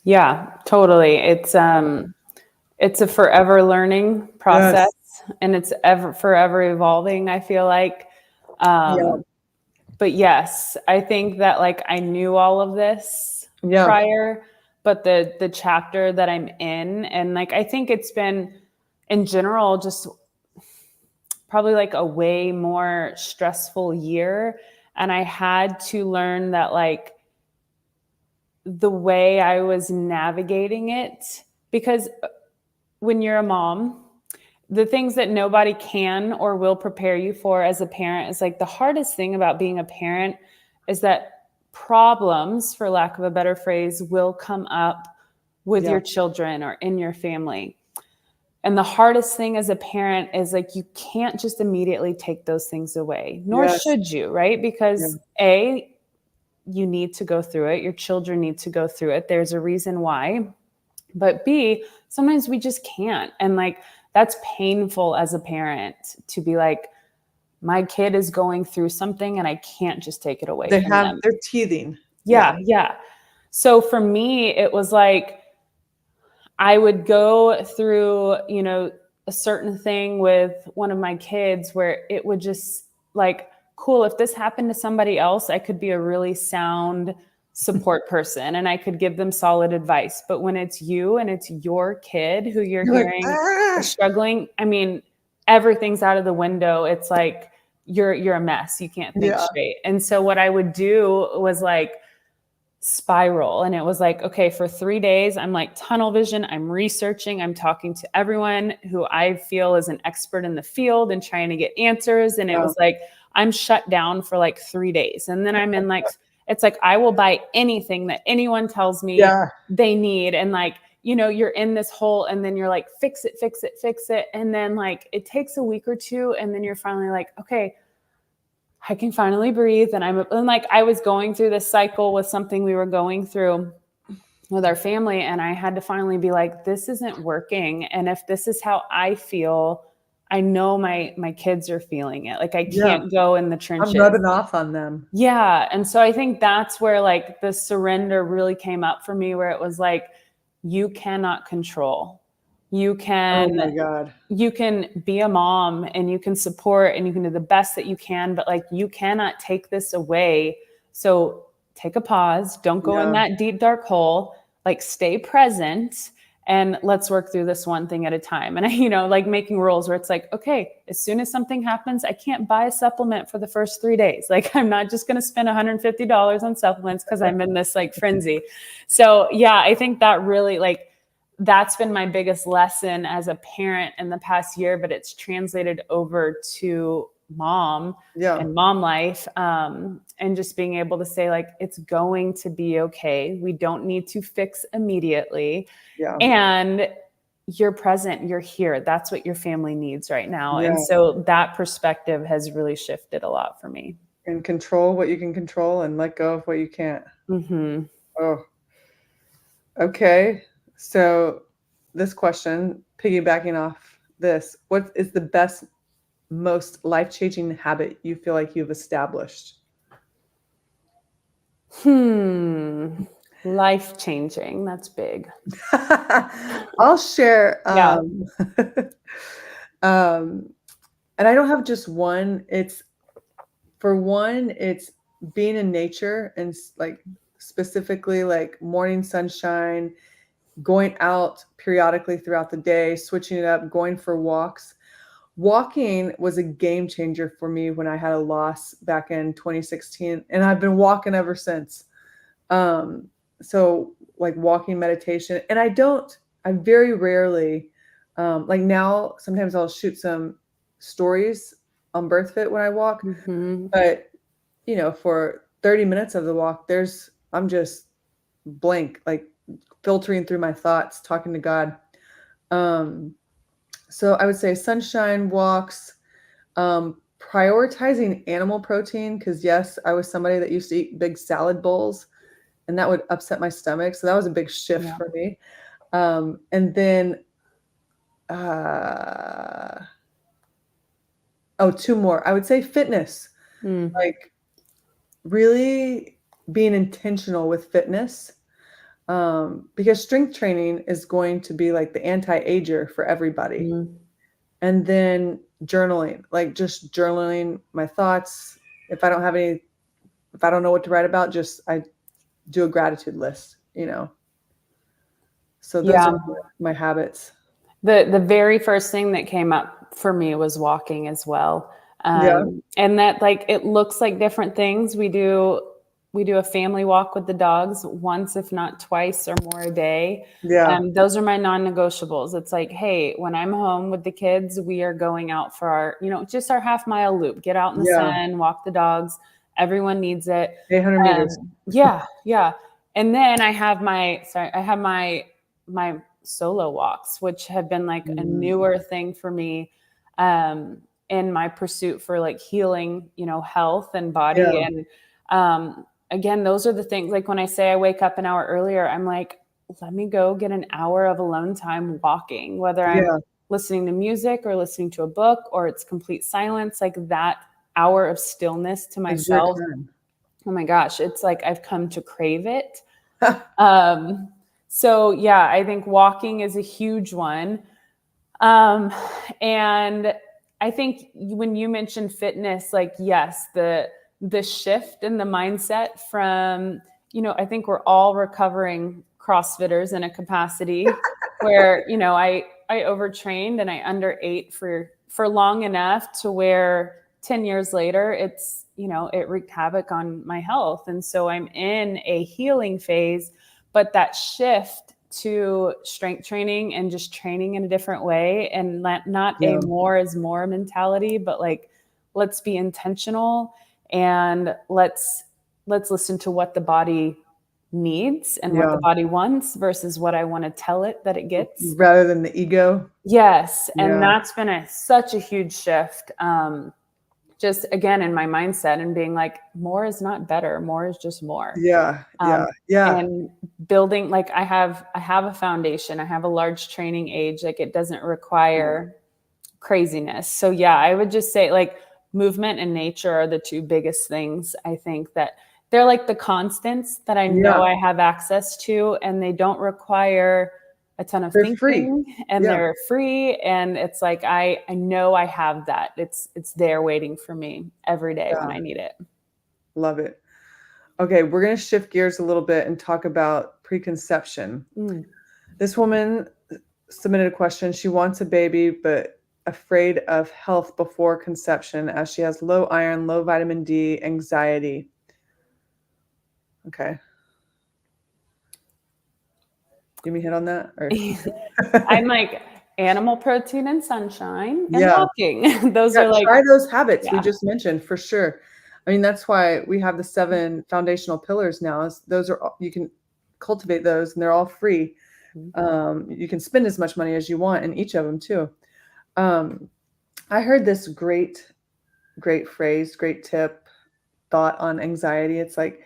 B: Yeah, totally. It's a forever learning process,
A: Yes.
B: and it's forever evolving, I feel like.
A: Yeah.
B: But yes, I think that like I knew all of this
A: Yeah.
B: prior, but the chapter that I'm in, and like I think it's been in general just probably like a way more stressful year. And I had to learn that like the way I was navigating it, because when you're a mom, the things that nobody can or will prepare you for as a parent is like the hardest thing about being a parent is that problems, for lack of a better phrase, will come up with
A: Yeah.
B: your children or in your family. And the hardest thing as a parent is like you can't just immediately take those things away, nor
A: Yes.
B: should you, right?
A: Yeah.
B: Because A, you need to go through it. Your children need to go through it. There's a reason why. But B, sometimes we just can't. And like that's painful as a parent to be like, my kid is going through something and I can't just take it away from them.
A: They're teething.
B: Yeah, yeah. So for me, it was like I would go through, a certain thing with one of my kids where it would just like cool, if this happened to somebody else, I could be a really sound support person and I could give them solid advice. But when it's you and it's your kid who you're hearing is struggling, I mean, everything's out of the window. It's like you're a mess. You can't think straight. And so what I would do was like spiral. And it was like, okay, for 3 days, I'm like tunnel vision. I'm researching. I'm talking to everyone who I feel is an expert in the field and trying to get answers. And it was like, I'm shut down for like 3 days. And then I'm in like, it's like, I will buy anything that anyone tells me they need. And like, you know, you're in this hole and then you're like, fix it, fix it, fix it. And then like, it takes a week or two. And then you're finally like, okay, I can finally breathe. And like, I was going through this cycle with something we were going through with our family. And I had to finally be like, this isn't working. And if this is how I feel, I know my kids are feeling it. Like I can't go in the trenches.
A: I'm rubbing off on them.
B: Yeah. And so I think that's where like the surrender really came up for me, where it was like, you cannot control. You can,
A: oh my God.
B: You can be a mom and you can support and you can do the best that you can, but like, you cannot take this away. So take a pause. Don't go in that deep, dark hole, like stay present and let's work through this one thing at a time. And I, you know, like making rules where it's like, okay, as soon as something happens, I can't buy a supplement for the first 3 days. Like I'm not just going to spend $150 on supplements because I'm in this like frenzy. So yeah, I think that really like, that's been my biggest lesson as a parent in the past year, but it's translated over to mom and mom life. And just being able to say like, it's going to be okay. We don't need to fix immediately. And you're present, you're here. That's what your family needs right now. And so that perspective has really shifted a lot for me.
A: And control what you can control and let go of what you can't.
B: Mm-hmm.
A: Oh, okay. So this question, piggybacking off this, what is the best, most life-changing habit you feel like you've established?
B: Life-changing. That's big.
A: I'll share. And I don't have just one. It's being in nature and like specifically like morning sunshine, going out periodically throughout the day, switching it up, going for walks. Walking was a game changer for me when I had a loss back in 2016, and I've been walking ever since. So like walking, meditation, and I very rarely, like now, sometimes I'll shoot some stories on BIRTHFIT when I walk, but you know, for 30 minutes of the walk, I'm just blank, like filtering through my thoughts, talking to God. So I would say sunshine walks, prioritizing animal protein. Cause yes, I was somebody that used to eat big salad bowls and that would upset my stomach. So that was a big shift for me. And then, two more. I would say fitness, like really being intentional with fitness. Because strength training is going to be like the anti-ager for everybody. And then journaling, like just journaling my thoughts. If I don't know what to write about, I do a gratitude list, you know? So those are my habits.
B: The very first thing that came up for me was walking as well. And that like, it looks like different things. We do a family walk with the dogs once, if not twice or more a day. Those are my non-negotiables. It's like, hey, when I'm home with the kids, we are going out for our, you know, just our half-mile loop, get out in the sun, walk the dogs. Everyone needs it.
A: 800 meters.
B: Yeah. And then I have my solo walks, which have been like a newer thing for me, in my pursuit for like healing, you know, health and body. And, again, those are the things, like when I say I wake up an hour earlier, I'm like, let me go get an hour of alone time walking, whether I'm listening to music or listening to a book or it's complete silence, like that hour of stillness to myself. Oh my gosh. It's like, I've come to crave it. So yeah, I think walking is a huge one. And I think when you mentioned fitness, like, yes, the shift in the mindset from, I think we're all recovering CrossFitters in a capacity where, I overtrained and I underate for long enough to where 10 years later, it's, it wreaked havoc on my health. And so I'm in a healing phase, but that shift to strength training and just training in a different way, and not a more is more mentality, but like, let's be intentional and let's listen to what the body needs and what the body wants versus what I want to tell it that it gets,
A: rather than the ego.
B: Yes. And that's been such a huge shift. Just again, in my mindset and being like, more is not better. More is just more.
A: Yeah.
B: And building, like, I have a foundation. I have a large training age. Like, it doesn't require craziness. So yeah, I would just say, like, movement and nature are the two biggest things. I think that they're like the constants that I know I have access to, and they don't require a ton of thinking,
A: free.
B: And they're free. And it's like, I know I have that. It's there waiting for me every day when I need it.
A: Love it. Okay. We're going to shift gears a little bit and talk about preconception. This woman submitted a question. She wants a baby, but afraid of health before conception as she has low iron, low vitamin D, anxiety. Okay. Give me a hit on that. Or...
B: I'm like, animal protein and sunshine and walking. Those are like,
A: try those habits we just mentioned for sure. I mean, that's why we have the 7 foundational pillars now. Those are, you can cultivate those and they're all free. You can spend as much money as you want in each of them too. I heard this great phrase, great tip, thought on anxiety. It's like,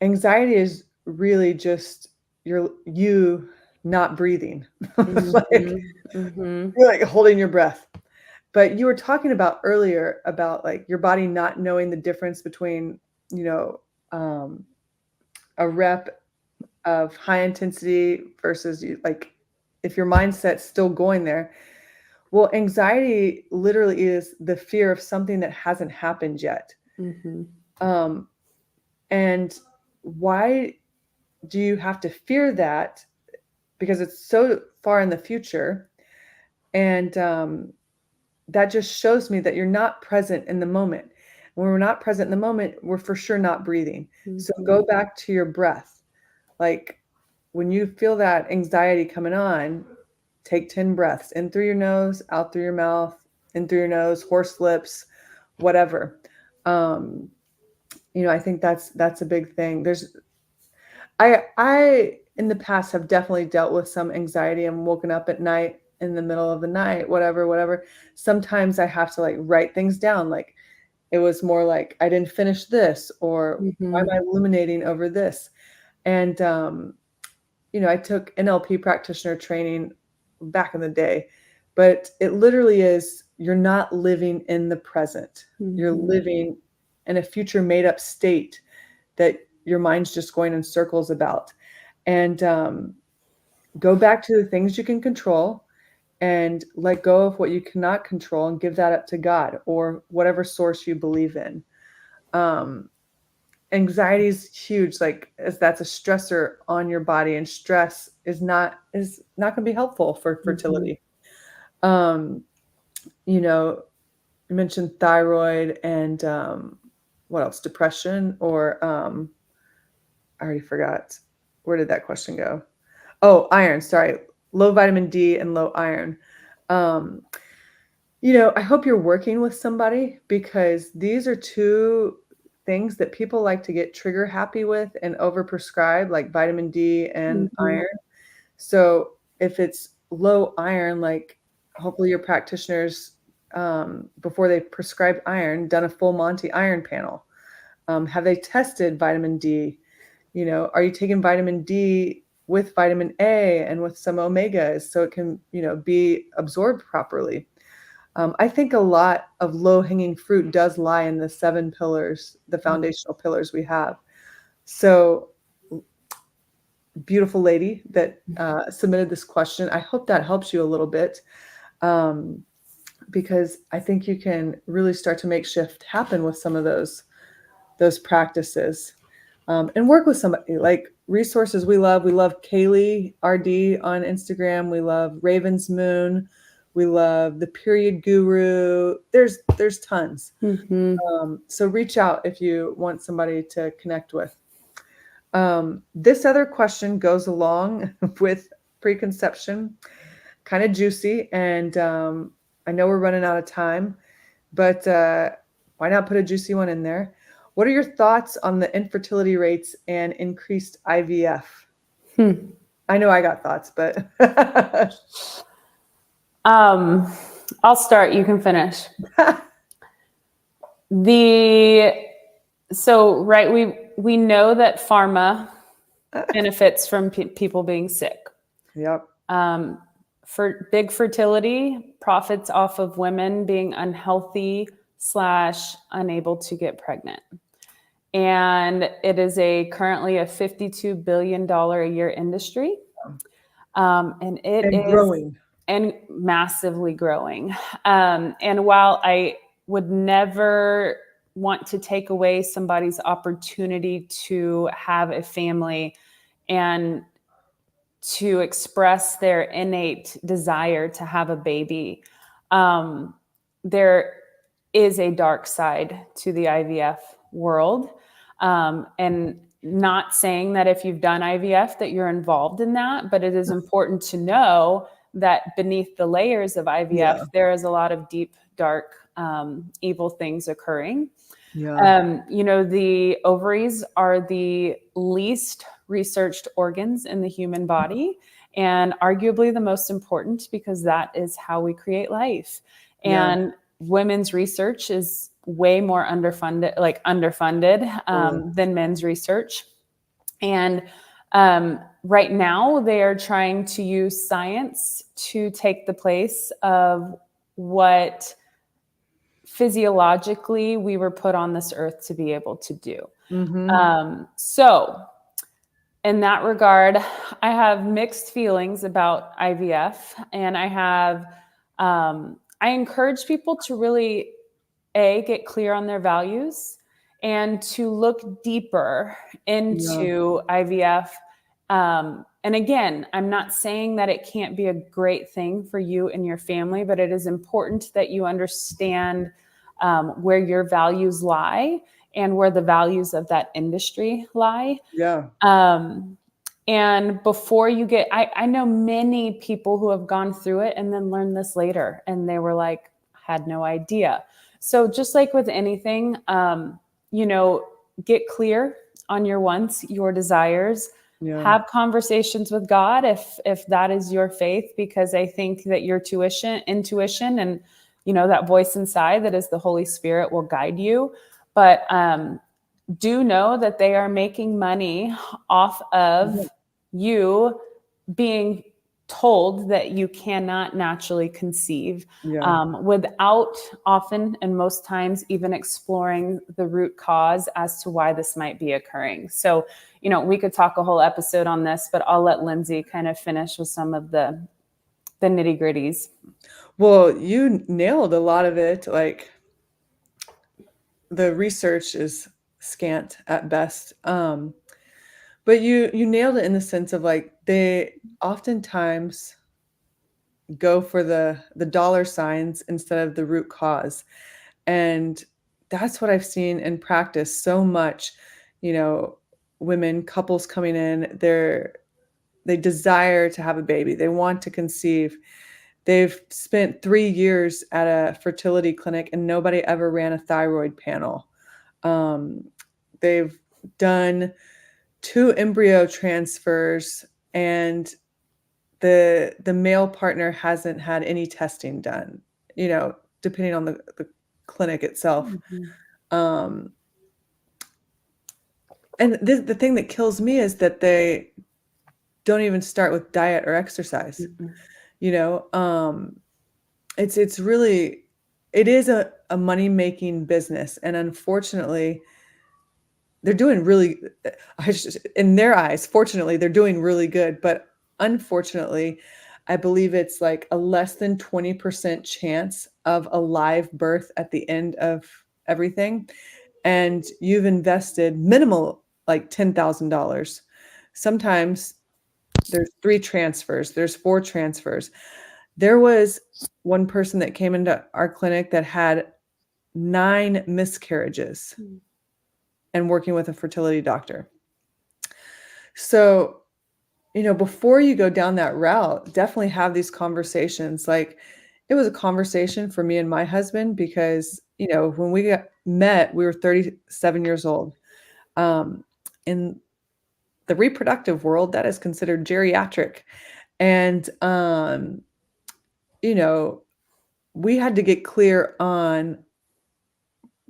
A: anxiety is really just you not breathing. You're like holding your breath. But you were talking about earlier about like your body not knowing the difference between, a rep of high intensity versus like if your mindset's still going there. Well, anxiety literally is the fear of something that hasn't happened yet. And why do you have to fear that? Because it's so far in the future. And that just shows me that you're not present in the moment. When we're not present in the moment, we're for sure not breathing. So go back to your breath. Like when you feel that anxiety coming on, take 10 breaths in through your nose, out through your mouth, in through your nose, horse lips, whatever. I think that's a big thing. I in the past have definitely dealt with some anxiety. I'm woken up at night in the middle of the night, whatever. Sometimes I have to like write things down. Like it was more like I didn't finish this, or why am I ruminating over this? And I took NLP practitioner training back in the day, but it literally is, you're not living in the present. You're living in a future made up state that your mind's just going in circles about. And go back to the things you can control and let go of what you cannot control and give that up to God or whatever source you believe in. Anxiety is huge, like as that's a stressor on your body, and stress is not going to be helpful for fertility. You mentioned thyroid and what else? Depression or I already forgot. Where did that question go? Oh, iron. Sorry. Low vitamin D and low iron. I hope you're working with somebody, because these are two things that people like to get trigger happy with and overprescribe, like vitamin D and iron. So if it's low iron, like hopefully your practitioners, before they prescribe iron, done a full Monty iron panel. Have they tested vitamin D? Are you taking vitamin D with vitamin A and with some omegas so it can, be absorbed properly? I think a lot of low-hanging fruit does lie in the 7 pillars, the foundational pillars we have. So, beautiful lady that submitted this question. I hope that helps you a little bit. because I think you can really start to make shift happen with some of those practices, and work with somebody like resources we love. We love Kaylee RD on Instagram. We love Raven's Moon. We love the Period Guru. There's tons.
B: Mm-hmm.
A: So reach out if you want somebody to connect with. This other question goes along with preconception, kind of juicy, and I know we're running out of time, but why not put a juicy one in there? What are your thoughts on the infertility rates and increased IVF? I know I got thoughts, but
B: I'll start. You can finish. We know that pharma benefits from people being sick.
A: Yep.
B: For big fertility profits off of women being unhealthy / unable to get pregnant. And it is currently a $52 billion a year industry. And it is
A: growing.
B: And massively growing. And while I would never want to take away somebody's opportunity to have a family and to express their innate desire to have a baby, there is a dark side to the IVF world. And not saying that if you've done IVF that you're involved in that, but it is important to know that beneath the layers of IVF, there is a lot of deep, dark, evil things occurring. The ovaries are the least researched organs in the human body, and arguably the most important, because that is how we create life. And women's research is way more underfunded than men's research. And right now they are trying to use science to take the place of what physiologically we were put on this earth to be able to do. So in that regard, I have mixed feelings about IVF, and I encourage people to really get clear on their values and to look deeper into IVF. And again, I'm not saying that it can't be a great thing for you and your family, but it is important that you understand where your values lie and where the values of that industry lie. And before you get, I know many people who have gone through it and then learned this later, and they were like, had no idea. So just like with anything, get clear on your wants, your desires, have conversations with God if that is your faith, because I think that your intuition and, that voice inside that is the Holy Spirit will guide you. But do know that they are making money off of you being told that you cannot naturally conceive without often and most times even exploring the root cause as to why this might be occurring. So, we could talk a whole episode on this, but I'll let Lindsey kind of finish with some of the nitty gritties.
A: Well, you nailed a lot of it. Like, the research is scant at best. But you nailed it in the sense of, like, they oftentimes go for the dollar signs instead of the root cause. And that's what I've seen in practice so much. Women, couples coming in, they desire to have a baby. They want to conceive. They've spent 3 years at a fertility clinic and nobody ever ran a thyroid panel. They've done 2 embryo transfers and the male partner hasn't had any testing done, depending on the clinic itself. And the thing that kills me is that they don't even start with diet or exercise. It's really, it is a money-making business. And unfortunately, they're doing really, in their eyes, fortunately, they're doing really good. But unfortunately, I believe it's like a less than 20% chance of a live birth at the end of everything. And you've invested minimal, like $10,000. Sometimes there's 3 transfers, there's 4 transfers. There was one person that came into our clinic that had 9 miscarriages and working with a fertility doctor. So, before you go down that route, definitely have these conversations. Like, it was a conversation for me and my husband because, when we met, we were 37 years old. In the reproductive world, that is considered geriatric. And, we had to get clear on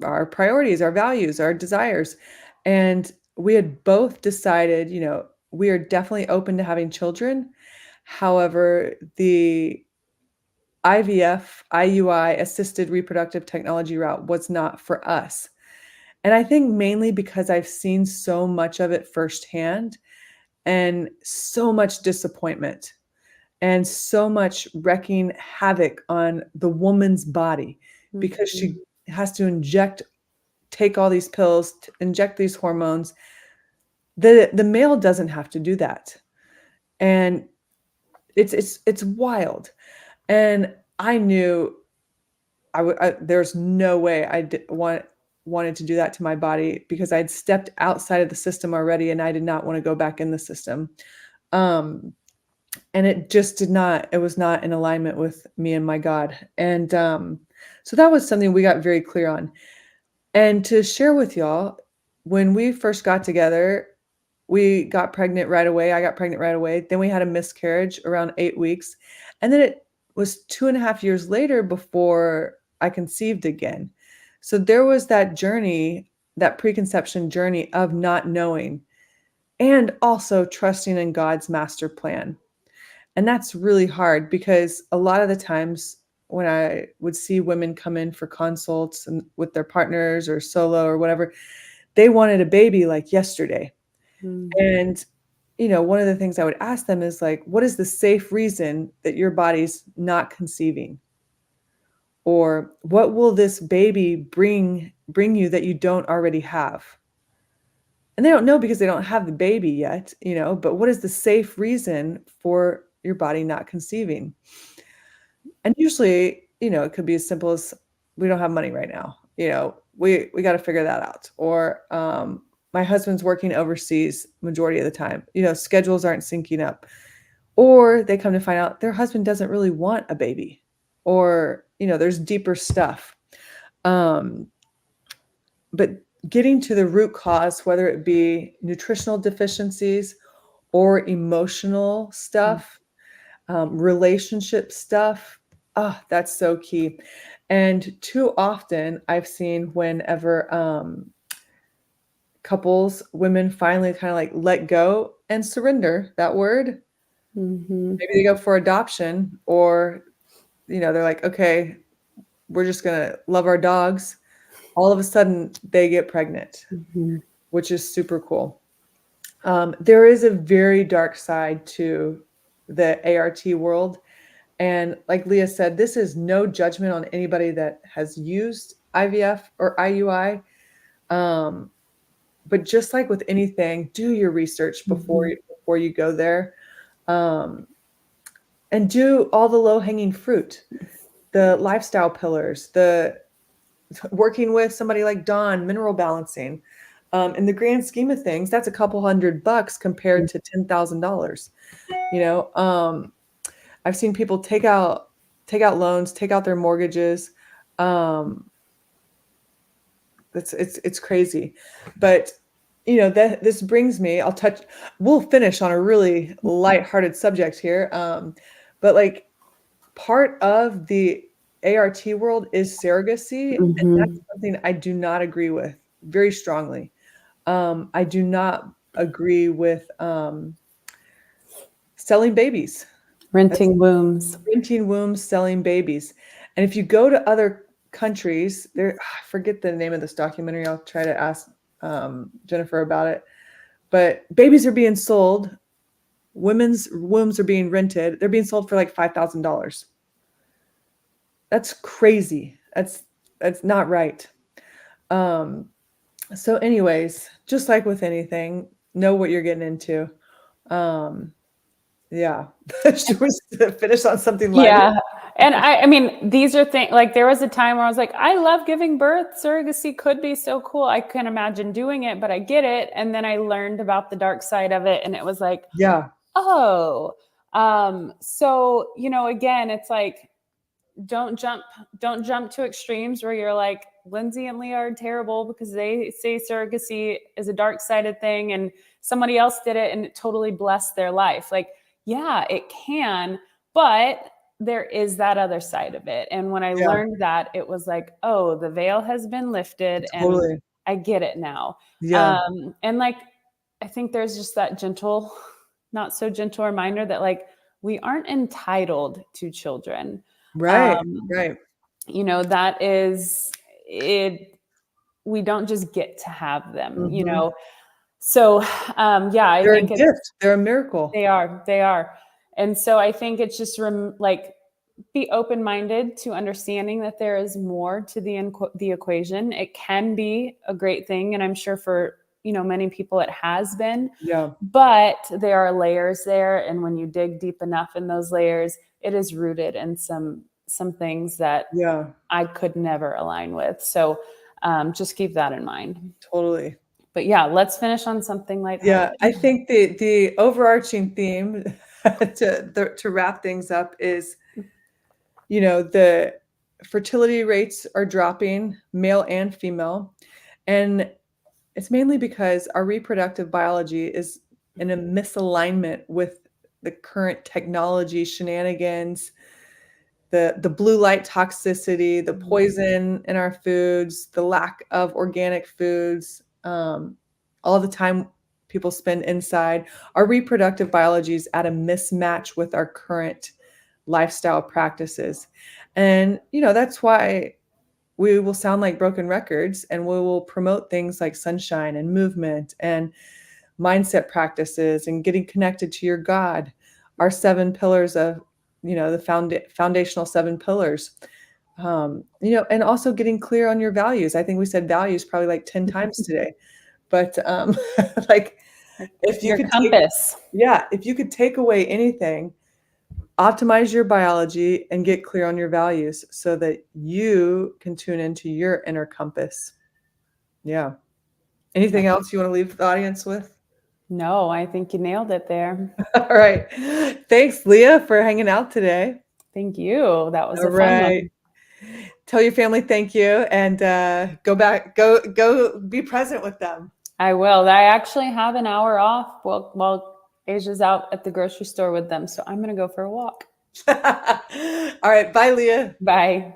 A: our priorities, our values, our desires. And we had both decided, we are definitely open to having children. However, the IVF, IUI, assisted reproductive technology route was not for us. And I think mainly because I've seen so much of it firsthand and so much disappointment and so much wreaking havoc on the woman's body because she has to take all these pills, inject these hormones. The male doesn't have to do that. And it's wild. And I knew there's no way wanted to do that to my body because I'd stepped outside of the system already and I did not want to go back in the system. And it was not in alignment with me and my God. And so that was something we got very clear on. And to share with y'all, when we first got together, we got pregnant right away. I got pregnant right away. Then we had a miscarriage around 8 weeks. And then it was 2.5 years later before I conceived again. So there was that journey, that preconception journey of not knowing and also trusting in God's master plan. And that's really hard because a lot of the times when I would see women come in for consults and with their partners or solo or whatever, they wanted a baby like yesterday. And, one of the things I would ask them is like, what is the safe reason that your body's not conceiving? Or what will this baby bring you that you don't already have? And they don't know because they don't have the baby yet, but what is the safe reason for your body not conceiving? And usually, it could be as simple as we don't have money right now. We got to figure that out. Or my husband's working overseas majority of the time. Schedules aren't syncing up. Or they come to find out their husband doesn't really want a baby. Or, there's deeper stuff. But getting to the root cause, whether it be nutritional deficiencies or emotional stuff, relationship stuff, that's so key. And too often I've seen whenever women finally kind of like let go and surrender, that word. Maybe they go for adoption or, they're like, okay, we're just going to love our dogs. All of a sudden they get pregnant, which is super cool. There is a very dark side to the ART world. And like Leah said, this is no judgment on anybody that has used IVF or IUI. But just like with anything, do your research before you go there. And do all the low-hanging fruit, the lifestyle pillars, the working with somebody like Dawn, mineral balancing. In the grand scheme of things, that's a couple $100 compared to $10,000. I've seen people take out loans, take out their mortgages. It's crazy. But this brings me, we'll finish on a really lighthearted subject here. But like part of the ART world is surrogacy. And that's something I do not agree with very strongly. I do not agree with selling babies.
B: Renting wombs,
A: selling babies. And if you go to other countries, I forget the name of this documentary. I'll try to ask Jennifer about it. But babies are being sold women's wombs are being rented. They're being sold for like $5,000. That's crazy. That's not right. So anyways, just like with anything, know what you're getting into. Yeah. Should we finish on something lighter?
B: Yeah. And I mean, these are things like there was a time where I was like, I love giving birth. Surrogacy could be so cool. I can imagine doing it, but I get it. And then I learned about the dark side of it. And it was like,
A: Yeah.
B: oh, so, again, it's like, don't jump to extremes where you're like, Lindsey and Leah are terrible because they say surrogacy is a dark sided thing and somebody else did it and it totally blessed their life. Like, yeah, it can, but there is that other side of it. And when I
A: Yeah.
B: learned that, it was like, oh, the veil has been lifted and
A: Totally.
B: I get it now.
A: Yeah.
B: And like, I think there's just that gentle, not so gentle reminder that like, we aren't entitled to children.
A: Right. Right.
B: That is it. We don't just get to have them,
A: Mhm.
B: So, yeah, I
A: They're a
B: think
A: gift. They're a miracle.
B: they are. And so I think it's just like be open-minded to understanding that there is more to the equation. It can be a great thing. And I'm sure for, many people it has been,
A: Yeah.
B: but there are layers there. And when you dig deep enough in those layers, it is rooted in some things that
A: Yeah.
B: I could never align with. So just keep that in mind.
A: Totally.
B: But yeah, let's finish on something lighthearted.
A: Yeah. I think the overarching theme to wrap things up is, the fertility rates are dropping, male and female. And it's mainly because our reproductive biology is in a misalignment with the current technology shenanigans, the blue light toxicity, the poison in our foods, the lack of organic foods, all the time people spend inside. Our reproductive biology is at a mismatch with our current lifestyle practices. And, that's why we will sound like broken records and we will promote things like sunshine and movement and mindset practices and getting connected to your God, our 7 pillars of, the foundational 7 pillars. And also getting clear on your values. I think we said values probably like 10 times today, but like if you
B: Your
A: could
B: compass.
A: if you could take away anything, optimize your biology and get clear on your values so that you can tune into your inner compass. Yeah. Anything else you want to leave the audience with?
B: No, I think you nailed it there.
A: All right. Thanks, Leah, for hanging out today.
B: Thank you. That was
A: All
B: a fun
A: right.
B: one.
A: Tell your family thank you and go be present with them.
B: I will. I actually have an hour off while Asia's out at the grocery store with them. So I'm going to go for a walk.
A: All right. Bye, Leah.
B: Bye.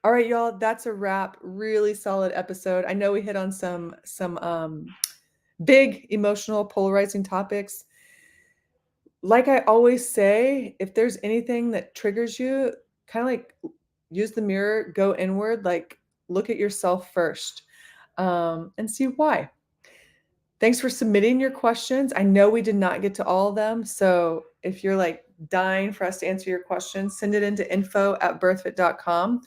A: All right, y'all. That's a wrap. Really solid episode. I know we hit on some big emotional polarizing topics. Like I always say, if there's anything that triggers you, kind of like use the mirror, go inward, like look at yourself first, and see why. Thanks for submitting your questions. I know we did not get to all of them. So if you're like dying for us to answer your questions, send it into info@birthfit.com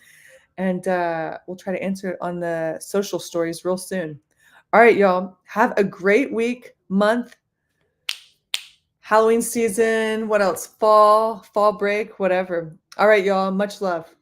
A: and we'll try to answer it on the social stories real soon. All right, y'all. Have a great week, month, Halloween season. What else? Fall break, whatever. All right, y'all. Much love.